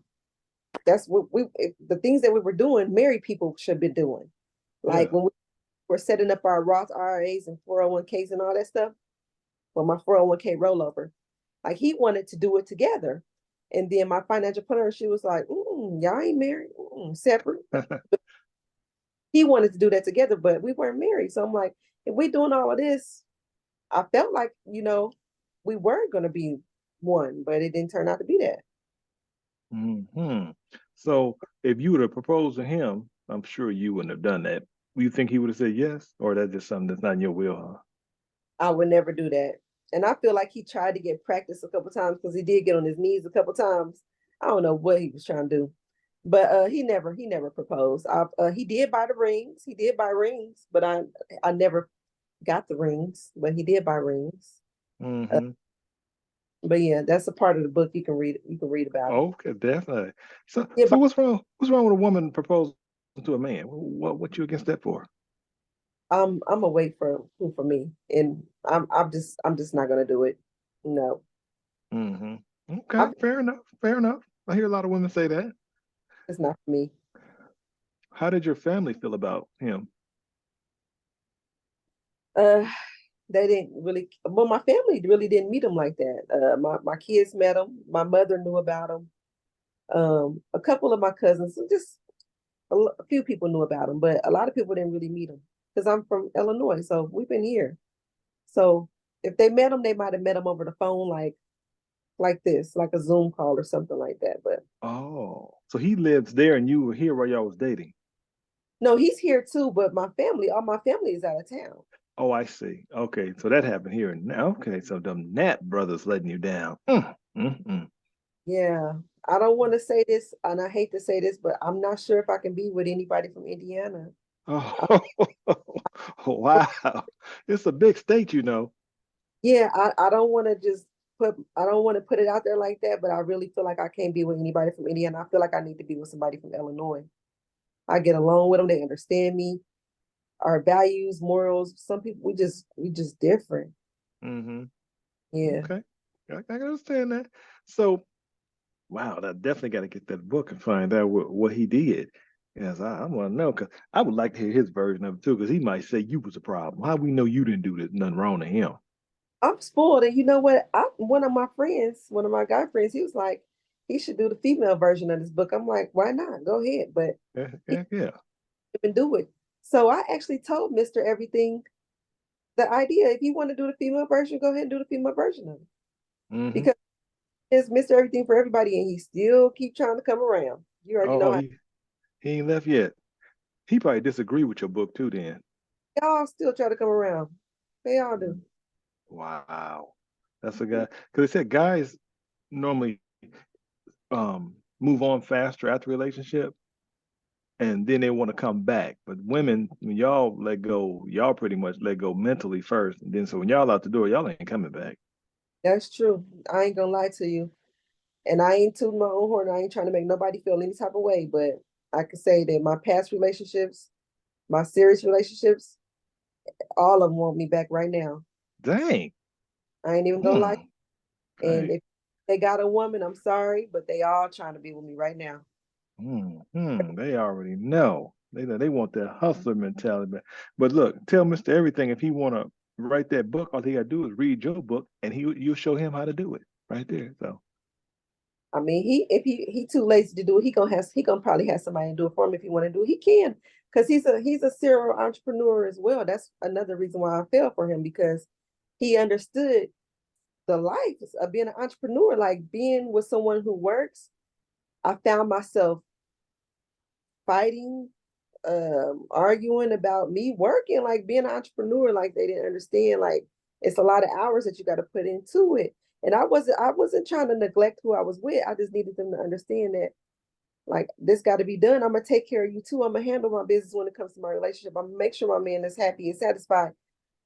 that's what the things that we were doing, married people should be doing. Like Yeah. when we were setting up our Roth IRAs and 401ks and all that stuff, for my 401k rollover. Like he wanted to do it together. And then my financial planner, she was like, y'all ain't married, separate. He wanted to do that together, but we weren't married. So I'm like, if we doing all of this, I felt like, we were going to be one, but it didn't turn out to be that. Hmm. So if you would have proposed to him, I'm sure you wouldn't have done that. You think he would have said yes, or that's just something that's not in your wheelhouse? I would never do that. And I feel like he tried to get practice a couple times because he did get on his knees a couple times. I don't know what he was trying to do. But he never proposed. He did buy the rings. He did buy rings, but I never got the rings, but he did buy rings. Uh, Mm-hmm. but yeah, that's a part of the book you can read. You can read about it. Okay, definitely. So, Yeah, so but what's wrong? What's wrong with a woman proposing to a man? What you against that for? I'm a wait for who for me, and I'm just not gonna do it. No, Mm-hmm. Okay, I'm fair enough. Fair enough. I hear a lot of women say that. it's not for me. How did your family feel about him? Uh, they didn't really. Well, my family really didn't meet him like that. My kids met him. My mother knew about him. A couple of my cousins, just a few people knew about him, but a lot of people didn't really meet him because I'm from Illinois, so we've been here. So if they met him, they might have met him over the phone, like this, like a Zoom call or something like that. But Oh, so he lives there and you were here while y'all was dating. no, he's here too. But all my family is out of town. Oh, I see. Okay, so that happened here and now. Okay, so them Nat brothers letting you down. Yeah, I don't want to say this, and I hate to say this, but I'm not sure if I can be with anybody from Indiana. I, Oh, wow. It's a big state, you know. yeah, I don't want to just I don't want to put it out there like that, but I really feel like I can't be with anybody from Indiana. I feel like I need to be with somebody from Illinois. I get along with them. They understand me, our values, morals. Some people we just different. Hmm. Yeah. Okay. I can understand that. So, wow, I definitely got to get that book and find out what he did. Yes, I want to know because I would like to hear his version of it too, because he might say you was a problem. How we know you didn't do this, nothing wrong to him? I'm spoiled. And you know what? One of my friends, one of my guy friends, he was like, he should do the female version of this book. I'm like, why not? Go ahead. But Yeah, he yeah, yeah. didn't even do it. So I actually told Mr. Everything the idea. If you want to do the female version, go ahead and do the female version of it. Hmm. Because it's Mr. Everything for everybody, and he still keep trying to come around. You already know Oh, how he ain't left yet. He probably disagree with your book too. Then. y'all still try to come around. They all do. Mm. Wow, that's a guy. Because they said guys normally move on faster after relationship. and then they want to come back. But women, when y'all let go, y'all pretty much let go mentally first, and then so when y'all out the door, y'all ain't coming back. That's true. I ain't gonna lie to you. And I ain't tooting my own horn. I ain't trying to make nobody feel any type of way, but I can say that my past relationships, my serious relationships, all of them want me back right now. Dang. I ain't even gonna lie. Hmm. And Dang. if they got a woman, I'm sorry, but they all trying to be with me right now. They already know. They want that hustler mentality. But look, tell Mr. Everything if he want to write that book, all he got to do is read your book, and you'll show him how to do it right there. So, I mean, if he too lazy to do it, he gonna probably have somebody do it for him if he want to do it. He can, because he's a serial entrepreneur as well. That's another reason why I fell for him, because he understood the life of being an entrepreneur, like being with someone who works. I found myself fighting, arguing about me working, like being an entrepreneur. Like they didn't understand, like it's a lot of hours that you got to put into it. And I wasn't trying to neglect who I was with. I just needed them to understand that, like, this got to be done. I'm gonna take care of you too. I'm gonna handle my business when it comes to my relationship. I'm gonna make sure my man is happy and satisfied.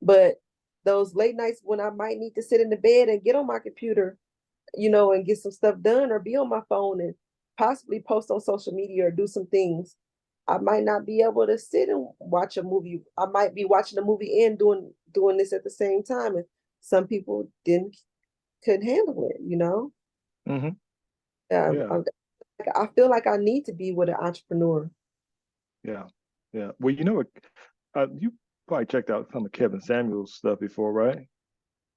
But those late nights when I might need to sit in the bed and get on my computer, and get some stuff done, or be on my phone and possibly post on social media or do some things, I might not be able to sit and watch a movie. I might be watching a movie and doing this at the same time. And some people didn't couldn't handle it. hmm I, yeah, I feel like I need to be with an entrepreneur. yeah, yeah. Well, you know what? You probably checked out some of Kevin Samuel's stuff before, right?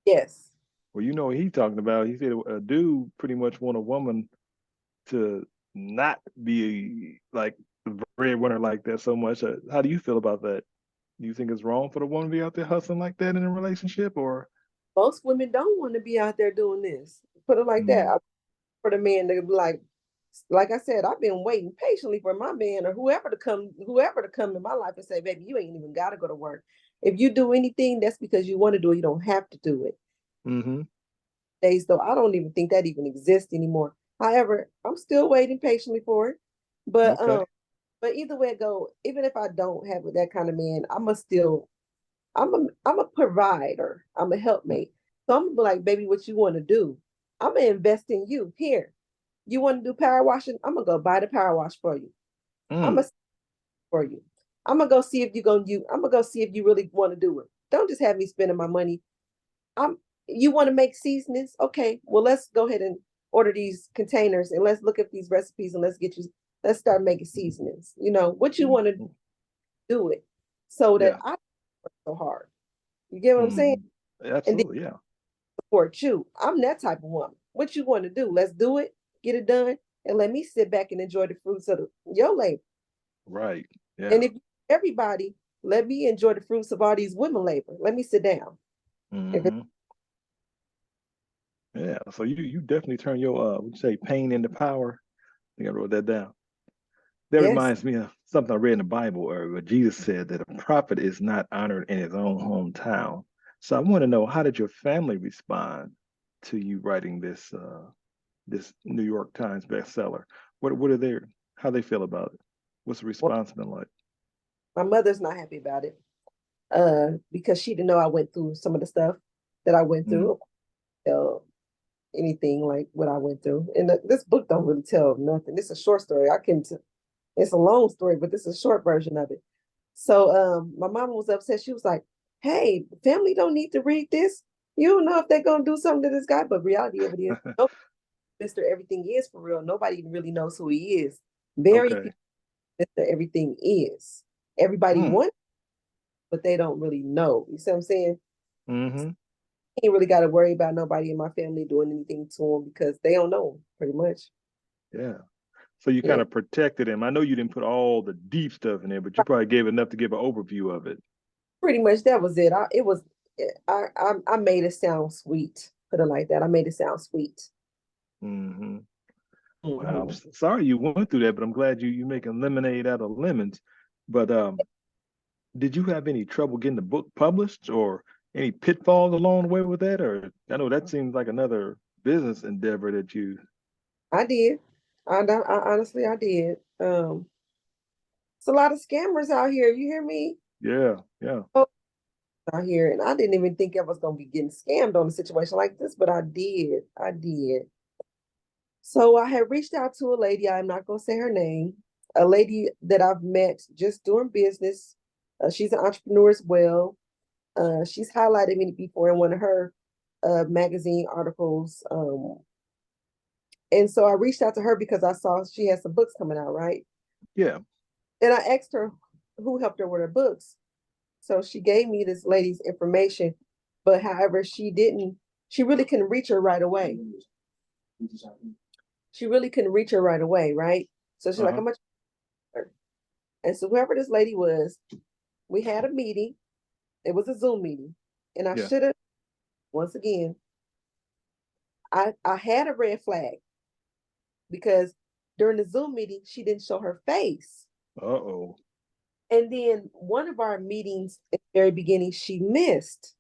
Yes. Well, you know what he's talking about. He said a dude pretty much want a woman to not be like the breadwinner like that so much. How do you feel about that? Do you think it's wrong for the woman to be out there hustling like that in a relationship, or? Most women don't want to be out there doing this. Put it like that. Mm, For the man to be like I said, I've been waiting patiently for my man or whoever to come in my life and say, baby, you ain't even got to go to work. If you do anything, that's because you want to do it. You don't have to do it. mm-hmm. Days though, I don't even think that even exists anymore. However, I'm still waiting patiently for it. But Okay. but either way it go, even if I don't have that kind of man, I'm a provider. I'm a helpmate. So I'm gonna be like, baby, what you want to do? I'm gonna invest in you. Here, you want to do power washing? I'm gonna go buy the power wash for you. I'm Mm, gonna for you. I'm gonna go see if you gonna you. I'm gonna go see if you really want to do it. Don't just have me spending my money. I'm. You want to make seasonings? Okay. Well, let's go ahead and order these containers and let's look at these recipes and let's start making seasonings. What you want to mm, do it so that yeah. I work so hard. You get what I'm saying? Mm, And then absolutely. Yeah. support you. I'm that type of woman. What you want to do? Let's do it. Get it done, and let me sit back and enjoy the fruits of your labor. Right. Yeah. And if everybody, let me enjoy the fruits of all these women labor. Let me sit down. If it, Mm-hmm. Yeah. So you definitely turn your what you say pain into power. I think I wrote that down. That yes, reminds me of something I read in the Bible where Jesus said that a prophet is not honored in his own hometown. So I want to know, how did your family respond to you writing this New York Times bestseller? What are they how they feel about it? What's the well, response been like? my mother's not happy about it. Because she didn't know I went through some of the stuff that I went Mm, through. Uh, Anything like what I went through. And this book don't really tell nothing. It's a short story. It's a long story, but this is a short version of it. So my mama was upset. She was like, hey, family don't need to read this. You don't know if they're gonna do something to this guy. But reality of it is, no, Mr. Everything is for real. Nobody really knows who he is. Very few okay. Mr. Everything is. Everybody Mm, wants, but they don't really know. You see what I'm saying? mm-hmm. Ain't really got to worry about nobody in my family doing anything to him because they don't know him, pretty much. Yeah. So you kind Yeah, of protected him. I know you didn't put all the deep stuff in there, but you probably gave enough to give an overview of it. pretty much that was it. I made it sound sweet. Put it like that. I made it sound sweet. Mm-hmm. Wow, Hmm. sorry you went through that, but I'm glad you making lemonade out of lemons. But did you have any trouble getting the book published, or any pitfalls along the way with that? Or I know that seems like another business endeavor that you. I did. I honestly I did. It's a lot of scammers out here. You hear me? Yeah, yeah, Oh, out here, and I didn't even think I was gonna be getting scammed on a situation like this, but I did. I did. So I had reached out to a lady. I'm not gonna say her name. A lady that I've met just doing business. She's an entrepreneur as well. She's highlighted me before in one of her magazine articles. And so I reached out to her because I saw she had some books coming out, right? yeah. And I asked her who helped her with her books. So she gave me this lady's information, but however, she really couldn't reach her right away. She really couldn't reach her right away, right? So she's like, Uh-huh. how much? And so whoever this lady was, we had a meeting. It was a Zoom meeting. And I Yeah. should have, once again, I had a red flag because during the Zoom meeting, she didn't show her face. Uh-oh. And then one of our meetings at the very beginning, she missed.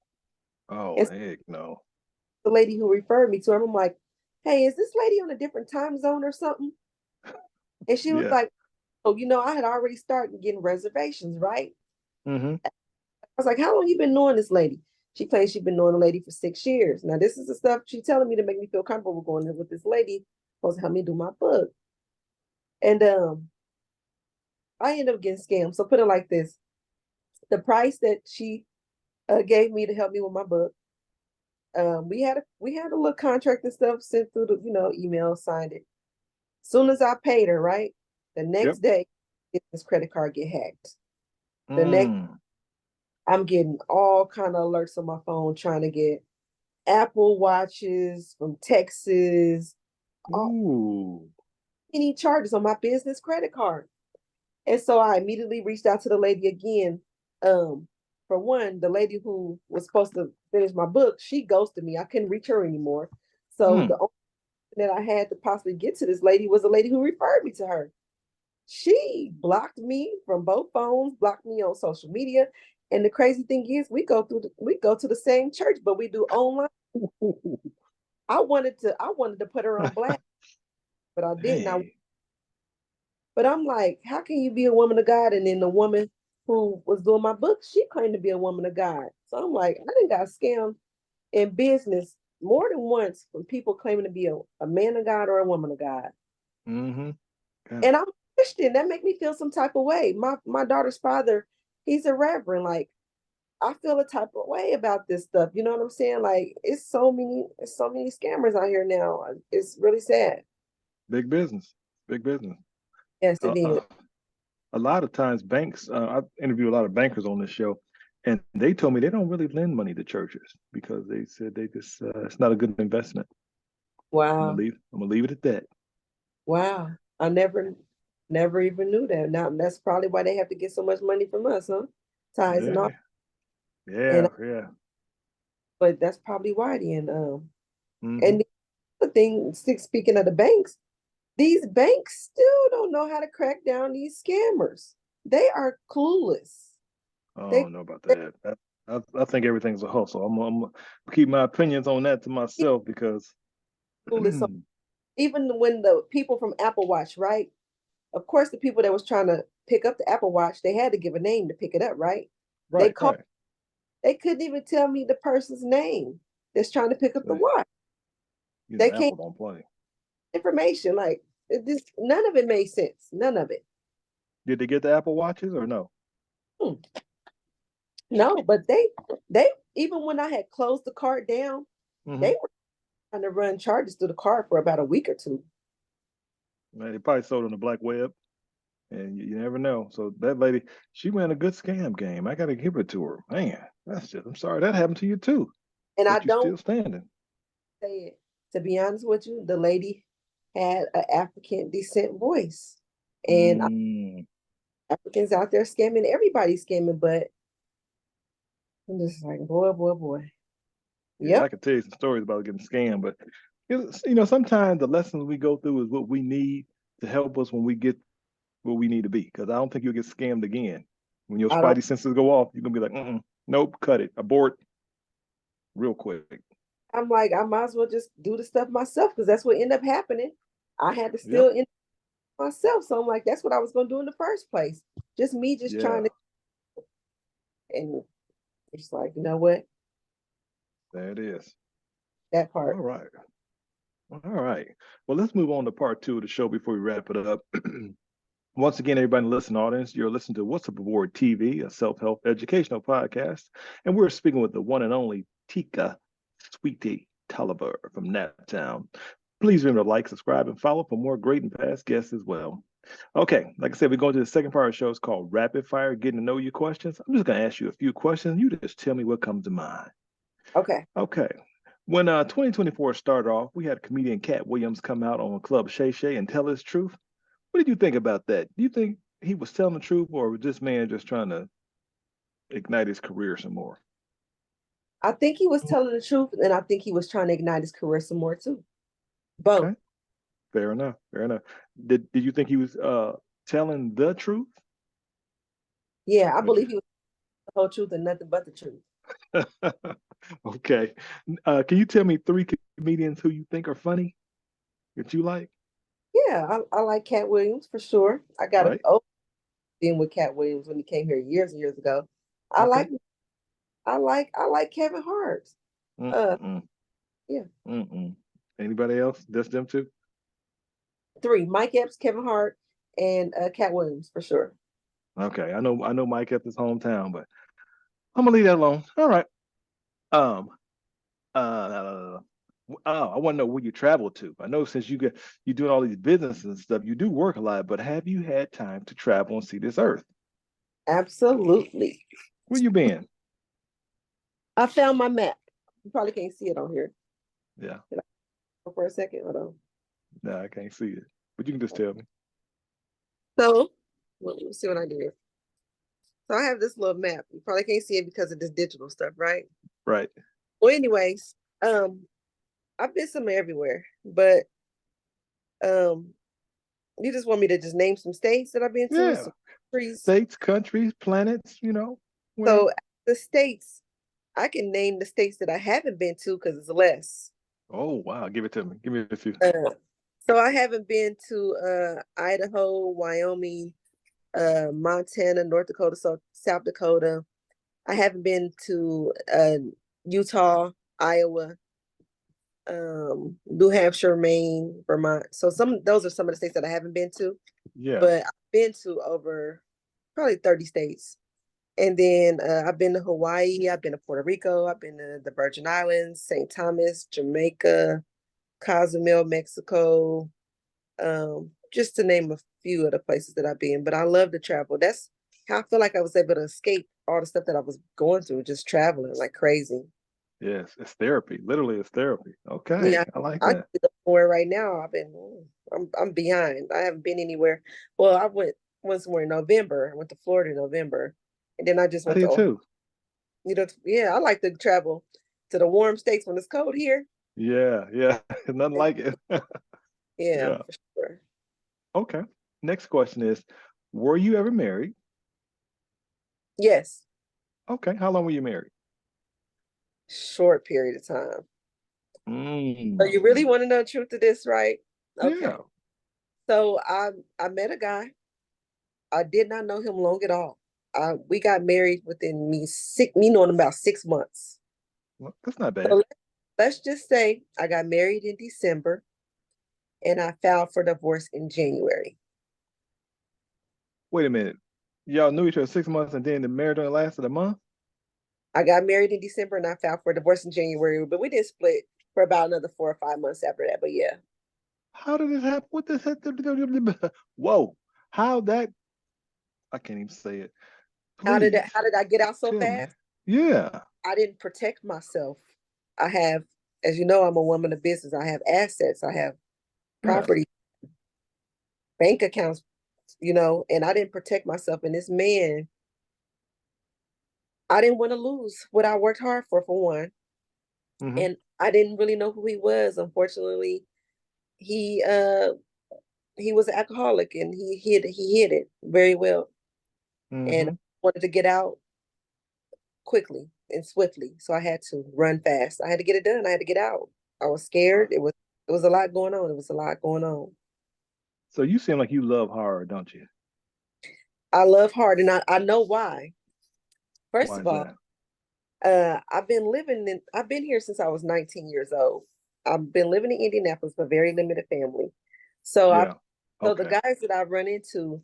Oh, And heck no. the lady who referred me to her, I'm like, hey, is this lady on a different time zone or something? And she was Yeah. like, oh, I had already started getting reservations, right? Mm-hmm. I was like, how long you been knowing this lady? She claims she's been knowing the lady for 6 years. Now, this is the stuff she's telling me to make me feel comfortable going with this lady, supposed to help me do my book. And I ended up getting scammed. So put it like this. The price that she gave me to help me with my book, we had a little contract and stuff sent through the email, signed it. Soon as I paid her, right, the Yep. next day, this credit card get hacked. The next, Mm. I'm getting all kind of alerts on my phone trying to get Apple watches from Texas, all Ooh. any charges on my business credit card. And so I immediately reached out to the lady again. Um, for one, the lady who was supposed to finish my book, she ghosted me. I couldn't reach her anymore. So Mm. the only thing that I had to possibly get to this lady was a lady who referred me to her. She blocked me from both phones, blocked me on social media. And the crazy thing is, we go to the same church, but we do online. I wanted to put her on blast, but I didn't. Dang. But I'm like, how can you be a woman of God? And then the woman who was doing my book, she claimed to be a woman of God. So I'm like, I didn't got scammed in business more than once from people claiming to be a man of God or a woman of God. Mm-hmm. And I'm Christian. That make me feel some type of way. My daughter's father, he's a reverend. Like, I feel a type of way about this stuff. You know what I'm saying? Like, it's so many scammers out here now. It's really sad. Big business. Big business. Yes, Uh, it is. uh, a lot of times banks, I interview a lot of bankers on this show, and they told me they don't really lend money to churches because they said they just it's not a good investment. Wow. I'm gonna leave it at that. Wow. I never even knew that. Now that's probably why they have to get so much money from us, huh? Ties and all. Yeah, And yeah, yeah. but that's probably why then. Mm-hmm. And the other thing, speaking of the banks, these banks still don't know how to crack down these scammers. They are clueless. I They don't know about they're that. I think everything's a hustle. I'm gonna keep my opinions on that to myself because clueless. So even when the people from Apple Watch, right? Of course, the people that was trying to pick up the Apple Watch, they had to give a name to pick it up, right? They right, called. right. They couldn't even tell me the person's name that's trying to pick up the So, watch. They can't Apple don't play. information like this. None of it made sense. None of it. Did they get the Apple watches or no? Hmm. No, but they even when I had closed the card down, Mm-hmm. they were trying to run charges through the card for about a week or two. Man, they probably sold on the black web, and you never know. So that lady, she ran a good scam game. I got to give it to her. Man, that's just. I'm sorry that happened to you too, And I but you're don't still standing. say it to be honest with you. The lady had an African descent voice, and Mm. Africans out there scamming. Everybody's scamming, but I'm just like, boy, boy, boy. Yeah, I Yep. could tell you some stories about getting scammed, but sometimes the lessons we go through is what we need to help us when we get where we need to be. Because I don't think you'll get scammed again. When your I don't. spidey senses go off, you're gonna be like, nope, cut it, abort, real quick. I'm like, I might as well just do the stuff myself because that's what ended up happening. I had to Yep. still end myself. So I'm like, that's what I was going to do in the first place. Just me just Yeah, trying to, and it's like, you know what? there it is. That All part. right. All right. Well, let's move on to part two of the show before we wrap it up. Once again, everybody in the listening audience, you're listening to What's Up Aboard TV, a self-help educational podcast. And we're speaking with the one and only Teeka Sweetie Tolliver from Naptown. Please remember to like, subscribe, and follow for more great and past guests as well. Okay, like I said, we're going to the second part of the show. It's called Rapid Fire, Getting to Know You questions. I'm just going to ask you a few questions. You just tell me what comes to mind. Okay. Okay. When 2024 started off, we had comedian Cat Williams come out on Club Shay Shay and tell his truth. What did you think about that? Do you think he was telling the truth, or was this man just trying to ignite his career some more? I think he was telling the truth, and I think he was trying to ignite his career some more too. Both. Okay, fair enough. Fair enough. Did you think he was telling the truth? Yeah, I Would you? believe he was the whole truth and nothing but the truth. Okay. Can you tell me three comedians who you think are funny that you like? Yeah, I like Cat Williams for sure. I got an Right. old thing with Cat Williams when he came here years and years ago. I Okay. like I like Kevin Hart. Uh Mm-mm. yeah. Mm-mm. Anybody else? Just them two? Three. Mike Epps, Kevin Hart, and Cat Williams for sure. Okay. I know Mike at his hometown, but I'm gonna leave that alone. All right. Um, Uh, I want to know where you travel to. I know since you doing all these businesses and stuff, you do work a lot, but have you had time to travel and see this earth? Absolutely. Where you been? I found my map. You probably can't see it on here. Yeah, Did I go for a second? Hold on. no, I can't see it, but you can just tell me. So let me see what I did. So I have this little map. You probably can't see it because of this digital stuff, right? Right. Well, anyways, I've been somewhere everywhere, but um, you just want me to just name some states that I've been to, Yeah. some countries. States, countries, planets. Where? So the states, I can name the states that I haven't been to because it's less. Oh wow, give it to me. Give me a few. Uh, so I haven't been to Idaho, Wyoming, Montana, North Dakota, South Dakota. I haven't been to Utah, Iowa, New Hampshire, Maine, Vermont. So those are some of the states that I haven't been to, Yeah. but I've been to over probably 30 states. And then I've been to Hawaii, I've been to Puerto Rico, I've been to the Virgin Islands, St. Thomas, Jamaica, Cozumel, Mexico, just to name a few of the places that I've been. But I love to travel. That's how I feel like I was able to escape all the stuff that I was going through, just traveling like crazy. Yes. It's therapy. Literally, it's therapy. Okay, Yeah, I like I that. can't go somewhere right now. I'm behind. I haven't been anywhere. Well, went somewhere in November. I went to Florida in November, and then I just I went to did too. yeah. I like to travel to the warm states when it's cold here. Yeah. Yeah. Nothing like it. Yeah, Yeah. for sure. Okay. Next question is, were you ever married? Yes, Okay. How long were you married? short period of time. So Mm. you really want to know the truth of this, right? Yeah. Okay. So I met a guy. I did not know him long at all. We got married within me knowing him about 6 months. Well, that's not So bad. let's just say I got married in December and I filed for divorce in January. Wait a minute. Y'all knew each other 6 months and then the marriage only lasted a month? I got married in December and I filed for divorce in January, but we didn't split for about another 4 or 5 months after that. But yeah. How did this happen? What this had Whoa. How that I can't even say it. Please How did I get out so tell me. fast? Yeah. I didn't protect myself. I have, as you know, I'm a woman of business. I have assets. I have Yeah. property, bank accounts, and I didn't protect myself. And this man, I didn't want to lose what I worked hard for one. Mm-hmm. And I didn't really know who he was. Unfortunately, he uh he was an alcoholic and he hid it very well. And I Mm-hmm. wanted to get out quickly and swiftly. So I had to run fast. I had to get it done. I had to get out. I was scared. It was a lot going on. It was a lot going on. So you seem like you love horror, don't you? I love hard, and I know why. First Why of is all, that? I've been here since I was 19 years old. I've been living in Indianapolis with a very limited family. So I Yeah. so the Okay. guys that I've run into,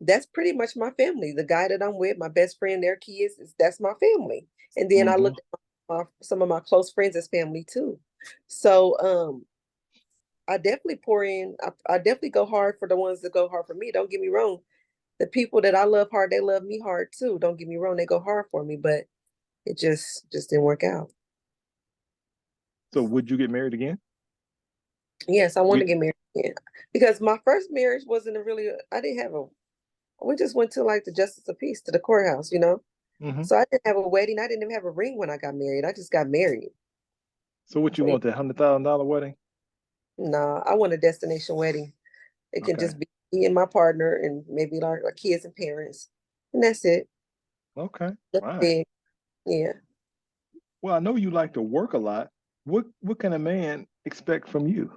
that's pretty much my family. The guy that I'm with, my best friend, their kids, that's my family. And then I Mm-hmm. look at some of my close friends as family too. So I definitely pour in. I definitely go hard for the ones that go hard for me. Don't get me wrong. The people that I love hard, they love me hard too. Don't get me wrong, they go hard for me, but it just didn't work out. So would you get married again? Yes, I want to We, get married again because my first marriage wasn't a really. I didn't have a. We just went to like the justice of peace to the courthouse, you know. mm-hmm. So I didn't have a wedding. I didn't even have a ring when I got married. I just got married. So what you So want, that $100,000 wedding? no, I want a destination wedding. It can Okay. just be me and my partner and maybe like our kids and parents, and that's it. Okay. That's All right. big. Yeah. Well, I know you like to work a lot. What can a man expect from you?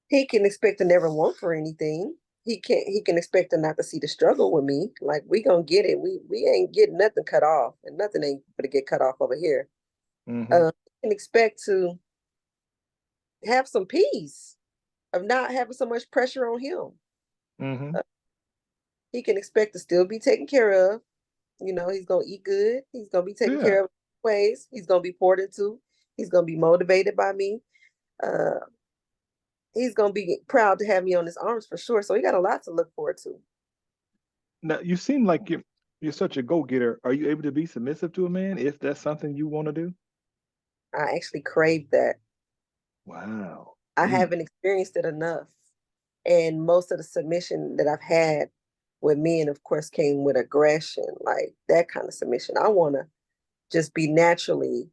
He can expect to never want for anything. He can expect to not to see the struggle with me. Like we gonna get it. We ain't getting nothing cut off, and nothing ain't gonna get cut off over here. Mm-hmm. He can expect to have some peace of not having so much pressure on him. Mm-hmm. Uh, he can expect to still be taken care of. You know, he's gonna eat good. He's gonna be taken Yeah. care of ways. He's gonna be poured into. He's gonna be motivated by me. Uh, he's gonna be proud to have me on his arms for sure. So he got a lot to look forward to. Now you seem like you're such a go-getter. Are you able to be submissive to a man if that's something you want to do? I actually crave that. Wow. I Mm. haven't experienced it enough. And most of the submission that I've had with men, of course, came with aggression, like that kind of submission. I want to just be naturally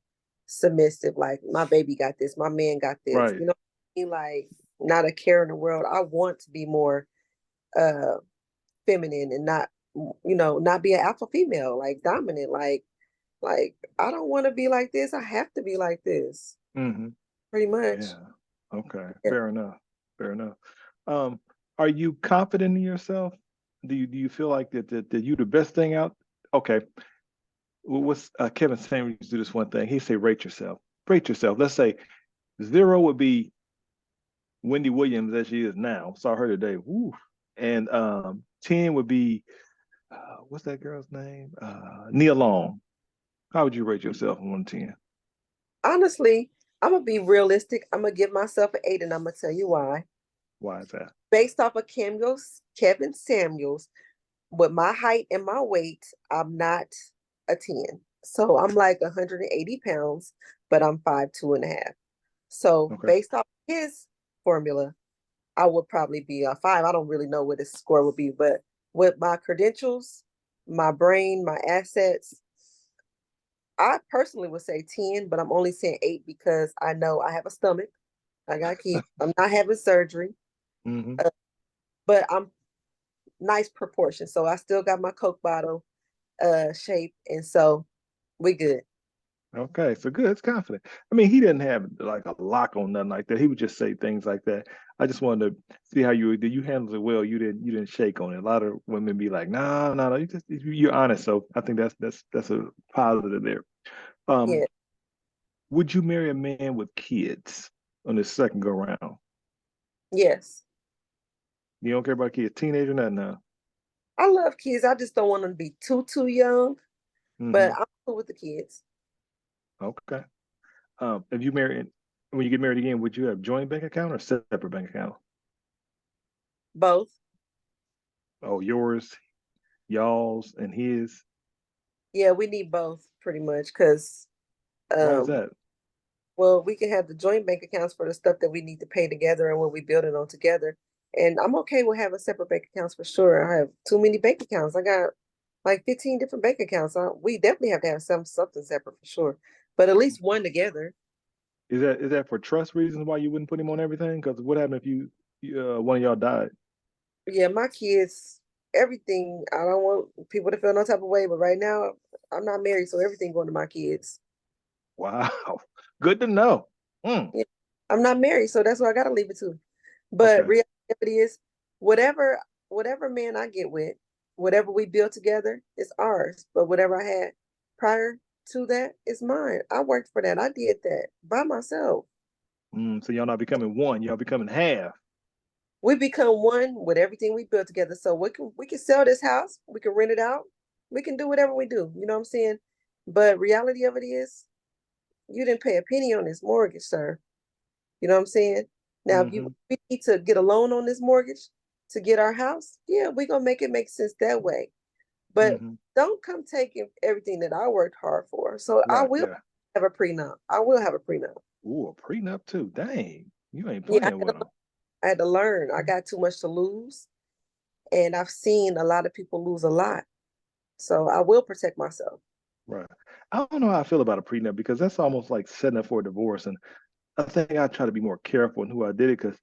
submissive, like my baby got this, my man got this. Right. You know, what I mean? Like not a care in the world. I want to be more uh feminine and not, not be an alpha female, like dominant, like I don't want to be like this. I have to be like this, Mm-hmm. pretty much. Yeah. Okay. Yeah. Fair enough. Fair enough. Um, are you confident in yourself? Do you feel like that you the best thing out? Okay. What's Kevin Samuels used to do this one thing? He say rate yourself. Rate yourself. Let's say zero would be Wendy Williams as she is now. Saw her today. Woo. And 10 would be what's that girl's name? Nia Long. How would you rate yourself from 1 to 10? Honestly, I'm gonna be realistic. I'm gonna give myself an 8, and I'm gonna tell you why. Why is that? Based off of Kevin Samuels, with my height and my weight, I'm not a 10. So I'm like 180 pounds, but I'm 5'2.5". So Okay. based off his formula, I would probably be a 5. I don't really know what his score would be, but with my credentials, my brain, my assets, I personally would say 10, but I'm only saying 8 because I know I have a stomach. I got kids. I'm not having surgery, Mm-hmm. uh, but I'm nice proportion. So I still got my Coke bottle shape, and so we good. Okay, so good. It's confident. I mean, he didn't have like a lock on nothing like that. He would just say things like that. I just wanted to see how did you handle it well. You didn't shake on it. A lot of women be like, no, no, no. You're honest. So I think that's a positive there. Um, Yeah. would you marry a man with kids on the second go round? Yes. You don't care about kids, teenager, nothing now. I love kids. I just don't want them to be too young, but Mm-hmm. I'm cool with the kids. Okay. If you marry when you get married again, would you have joint bank account or separate bank account? Both. Oh, yours, y'all's, and his. Yeah, we need both pretty much because Why is um that? well, we can have the joint bank accounts for the stuff that we need to pay together and when we build it on together. And I'm okay with having separate bank accounts for sure. I have too many bank accounts. I got like 15 different bank accounts. We definitely have to have something separate for sure, but at least one together. Is that for trust reasons why you wouldn't put him on everything? Because what happened if one of y'all died? Yeah, my kids, everything. I don't want people to feel no type of way, but right now I'm not married, so everything going to my kids. Wow, good to know. Mm, Yeah, I'm not married, so that's what I got to leave it to. But okay. reality is, whatever whatever man I get with. whatever we build together is ours. But whatever I had prior to that is mine. I worked for that. I did that by myself. So y'all not becoming one, y'all becoming half. We become one with everything we built together. So we can sell this house, we can rent it out, we can do whatever we do. You know what I'm saying? But reality of it is, you didn't pay a penny on this mortgage, sir. You know what I'm saying? Now, if Mm-hmm. we need to get a loan on this mortgage to get our house, yeah, we're gonna make it make sense that way. But Mm-hmm. don't come taking everything that I worked hard for. So I Right, will yeah. have a prenup. I will have a prenup. Ooh, a prenup too. Dang. You ain't Yeah, playing with them. I had to learn. I got too much to lose, and I've seen a lot of people lose a lot. So I will protect myself. Right. I don't know how I feel about a prenup because that's almost like setting up for a divorce. And I think I try to be more careful in who I did it because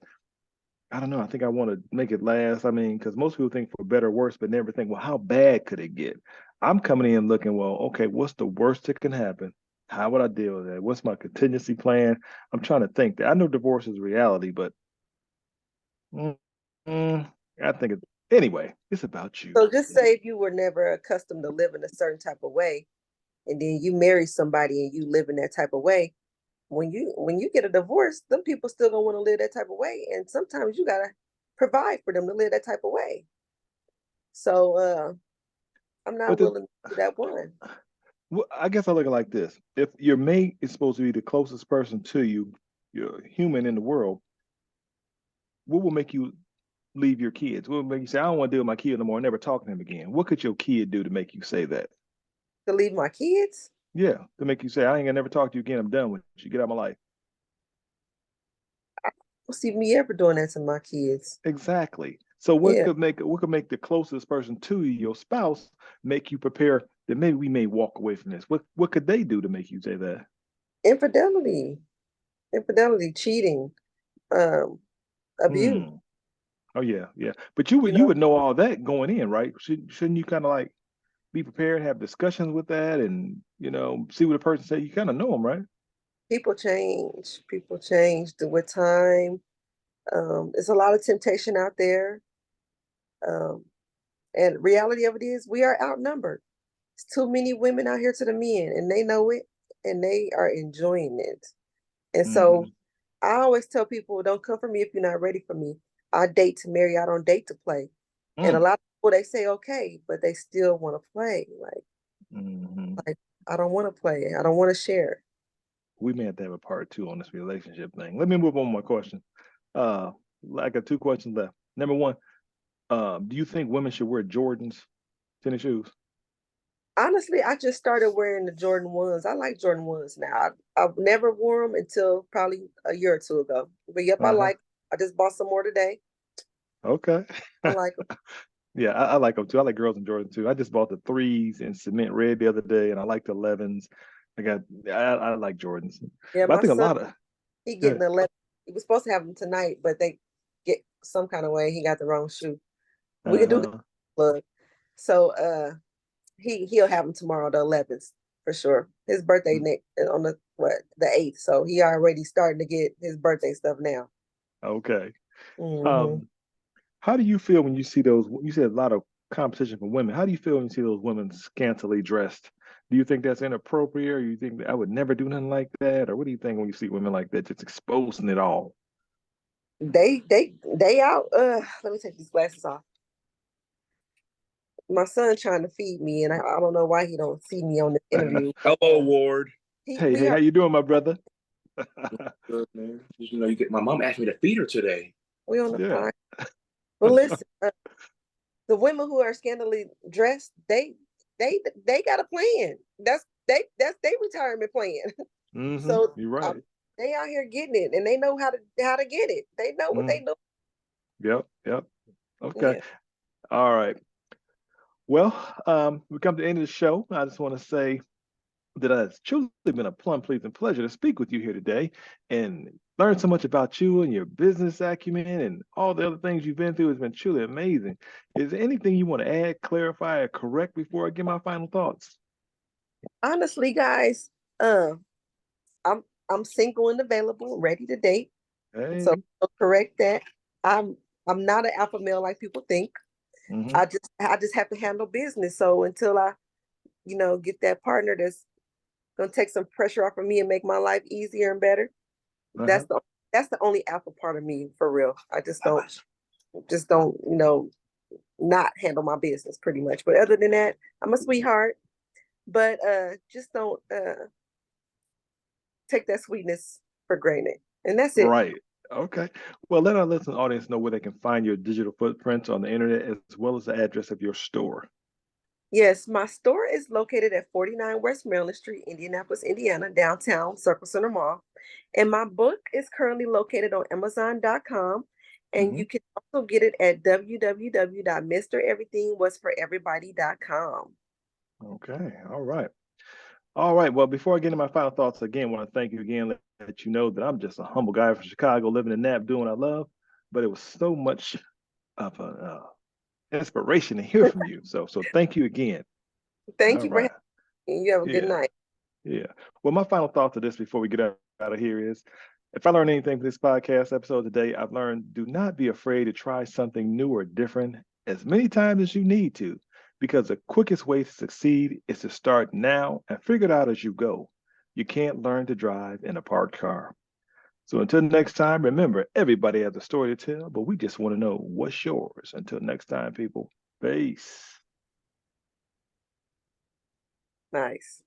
I don't know. I think I want to make it last. I mean, because most people think for better or worse, but never think, well, how bad could it get? I'm coming in looking, well, okay, what's the worst that can happen? How would I deal with that? What's my contingency plan? I'm trying to think that. I know divorce is reality, but mm, I think anyway, it's about you. So just say if you were never accustomed to living a certain type of way, and then you marry somebody and you live in that type of way, when you get a divorce, them people still gonna want to live that type of way, and sometimes you gotta provide for them to live that type of way. So I'm But not willing to do that one. well, I guess I look at it like this: if your mate is supposed to be the closest person to you, your human in the world, what will make you leave your kids? What will make you say, "I don't want to deal with my kid no more, never talk to him again"? What could your kid do to make you say that? To leave my kids, Yeah, to make you say, "I ain't gonna never talk to you again. I'm done with you. Get out of my life." I don't see me ever doing that to my kids. Exactly. So Yeah, what could make the closest person to you, your spouse, make you prepare that maybe we may walk away from this? What could they do to make you say that? infidelity, infidelity, cheating, um, abuse. Hmm. Oh yeah, yeah. But You you know, would know all that going in, right? Shouldn't you kind of like be prepared, have discussions with that, and see what a person say? You kind of know them, right? people change. People change with time. There's a lot of temptation out there. Um, and reality of it is, we are outnumbered. It's too many women out here to the men, and they know it, and they are enjoying it. And so Hmm. I always tell people, don't come for me if you're not ready for me. I date to marry, I don't date to play. And a Mm. lot of people, they say okay, but they still want to play. Hmm. Like I don't want to play. I don't want to share. We may have to have a part two on this relationship thing. Let me move on with my question. Uh, I got two questions left. Number one, do you think women should wear Jordans, tennis shoes? Honestly, I just started wearing the Jordan ones. I like Jordan ones now. I've never worn them until probably a year or two ago. But yep, I Uh-huh. like. I just bought some more today. Okay. I like them. Yeah, I like them too. I like girls in Jordan too. I just bought the threes in cement red the other day, and I like the 11s. I like Jordans, Yeah, but I my think a son, lot of he getting good. the 11. He was supposed to have them tonight, but they get some kind of way. He got the wrong shoe. We could do Uh-huh. look. So he'll have them tomorrow, the 11th for sure. His birthday Mm. next on the 8th. So he already starting to get his birthday stuff now. Okay. Hmm. Um, how do you feel when you see those? You said a lot of competition for women. How do you feel when you see those women scantily dressed? Do you think that's inappropriate, or you think that I would never do nothing like that, or what do you think when you see women like that just exposing it all? They out. Let me take these glasses off. My son trying to feed me, and I don't know why he don't see me on the interview. Hello, Ward. Hey, We hey, are how you doing, my brother? Good man. You get my mom asked me to feed her today. we on the Yeah. fly. But listen, the women who are scantily dressed, they got a plan. That's their retirement plan. So You're right. they out here getting it, and they know how to get it. They know what they Mm. know. Yep, yep. Okay. Yeah. All right. Well, we come to the end of the show. I just want to say that it's truly been a plum pleasing pleasure to speak with you here today and learn so much about you and your business acumen and all the other things you've been through. Has been truly amazing. Is there anything you want to add, clarify, or correct before I give my final thoughts? Honestly, guys, uh, I'm I'm single and available, ready to date. So Hey. correct that. I'm I'm not an alpha male like people think. Hmm. I just have to handle business. So until I, get that partner that's gonna take some pressure off of me and make my life easier and better, that's Uh-huh. the only alpha part of me for real. I just don't, not handle my business pretty much. But other than that, I'm a sweetheart. But just don't take that sweetness for granted. And that's it. Right. Okay. Well, let our listening audience know where they can find your digital footprints on the internet as well as the address of your store. Yes, my store is located at 49 West Maryland Street, Indianapolis, Indiana, downtown Circle Center Mall. And my book is currently located on Amazon.com. And Hmm. you can also get it at www.mistereverythingwasforeverybody.com. Okay. All right. All right. Well, before I get into my final thoughts, again, I want to thank you again. Let you know that I'm just a humble guy from Chicago, living in Nap, doing what I love. But it was so much of an inspiration to hear from you. So thank you again. Thank All you for having right. me. You have a good Yeah. night. Yeah. Well, my final thought to this before we get out of here is if I learned anything from this podcast episode today, I've learned do not be afraid to try something new or different as many times as you need to, because the quickest way to succeed is to start now and figure it out as you go. You can't learn to drive in a parked car. So until next time, remember, everybody has a story to tell, but we just want to know what's yours. Until next time, people. Peace. Nice.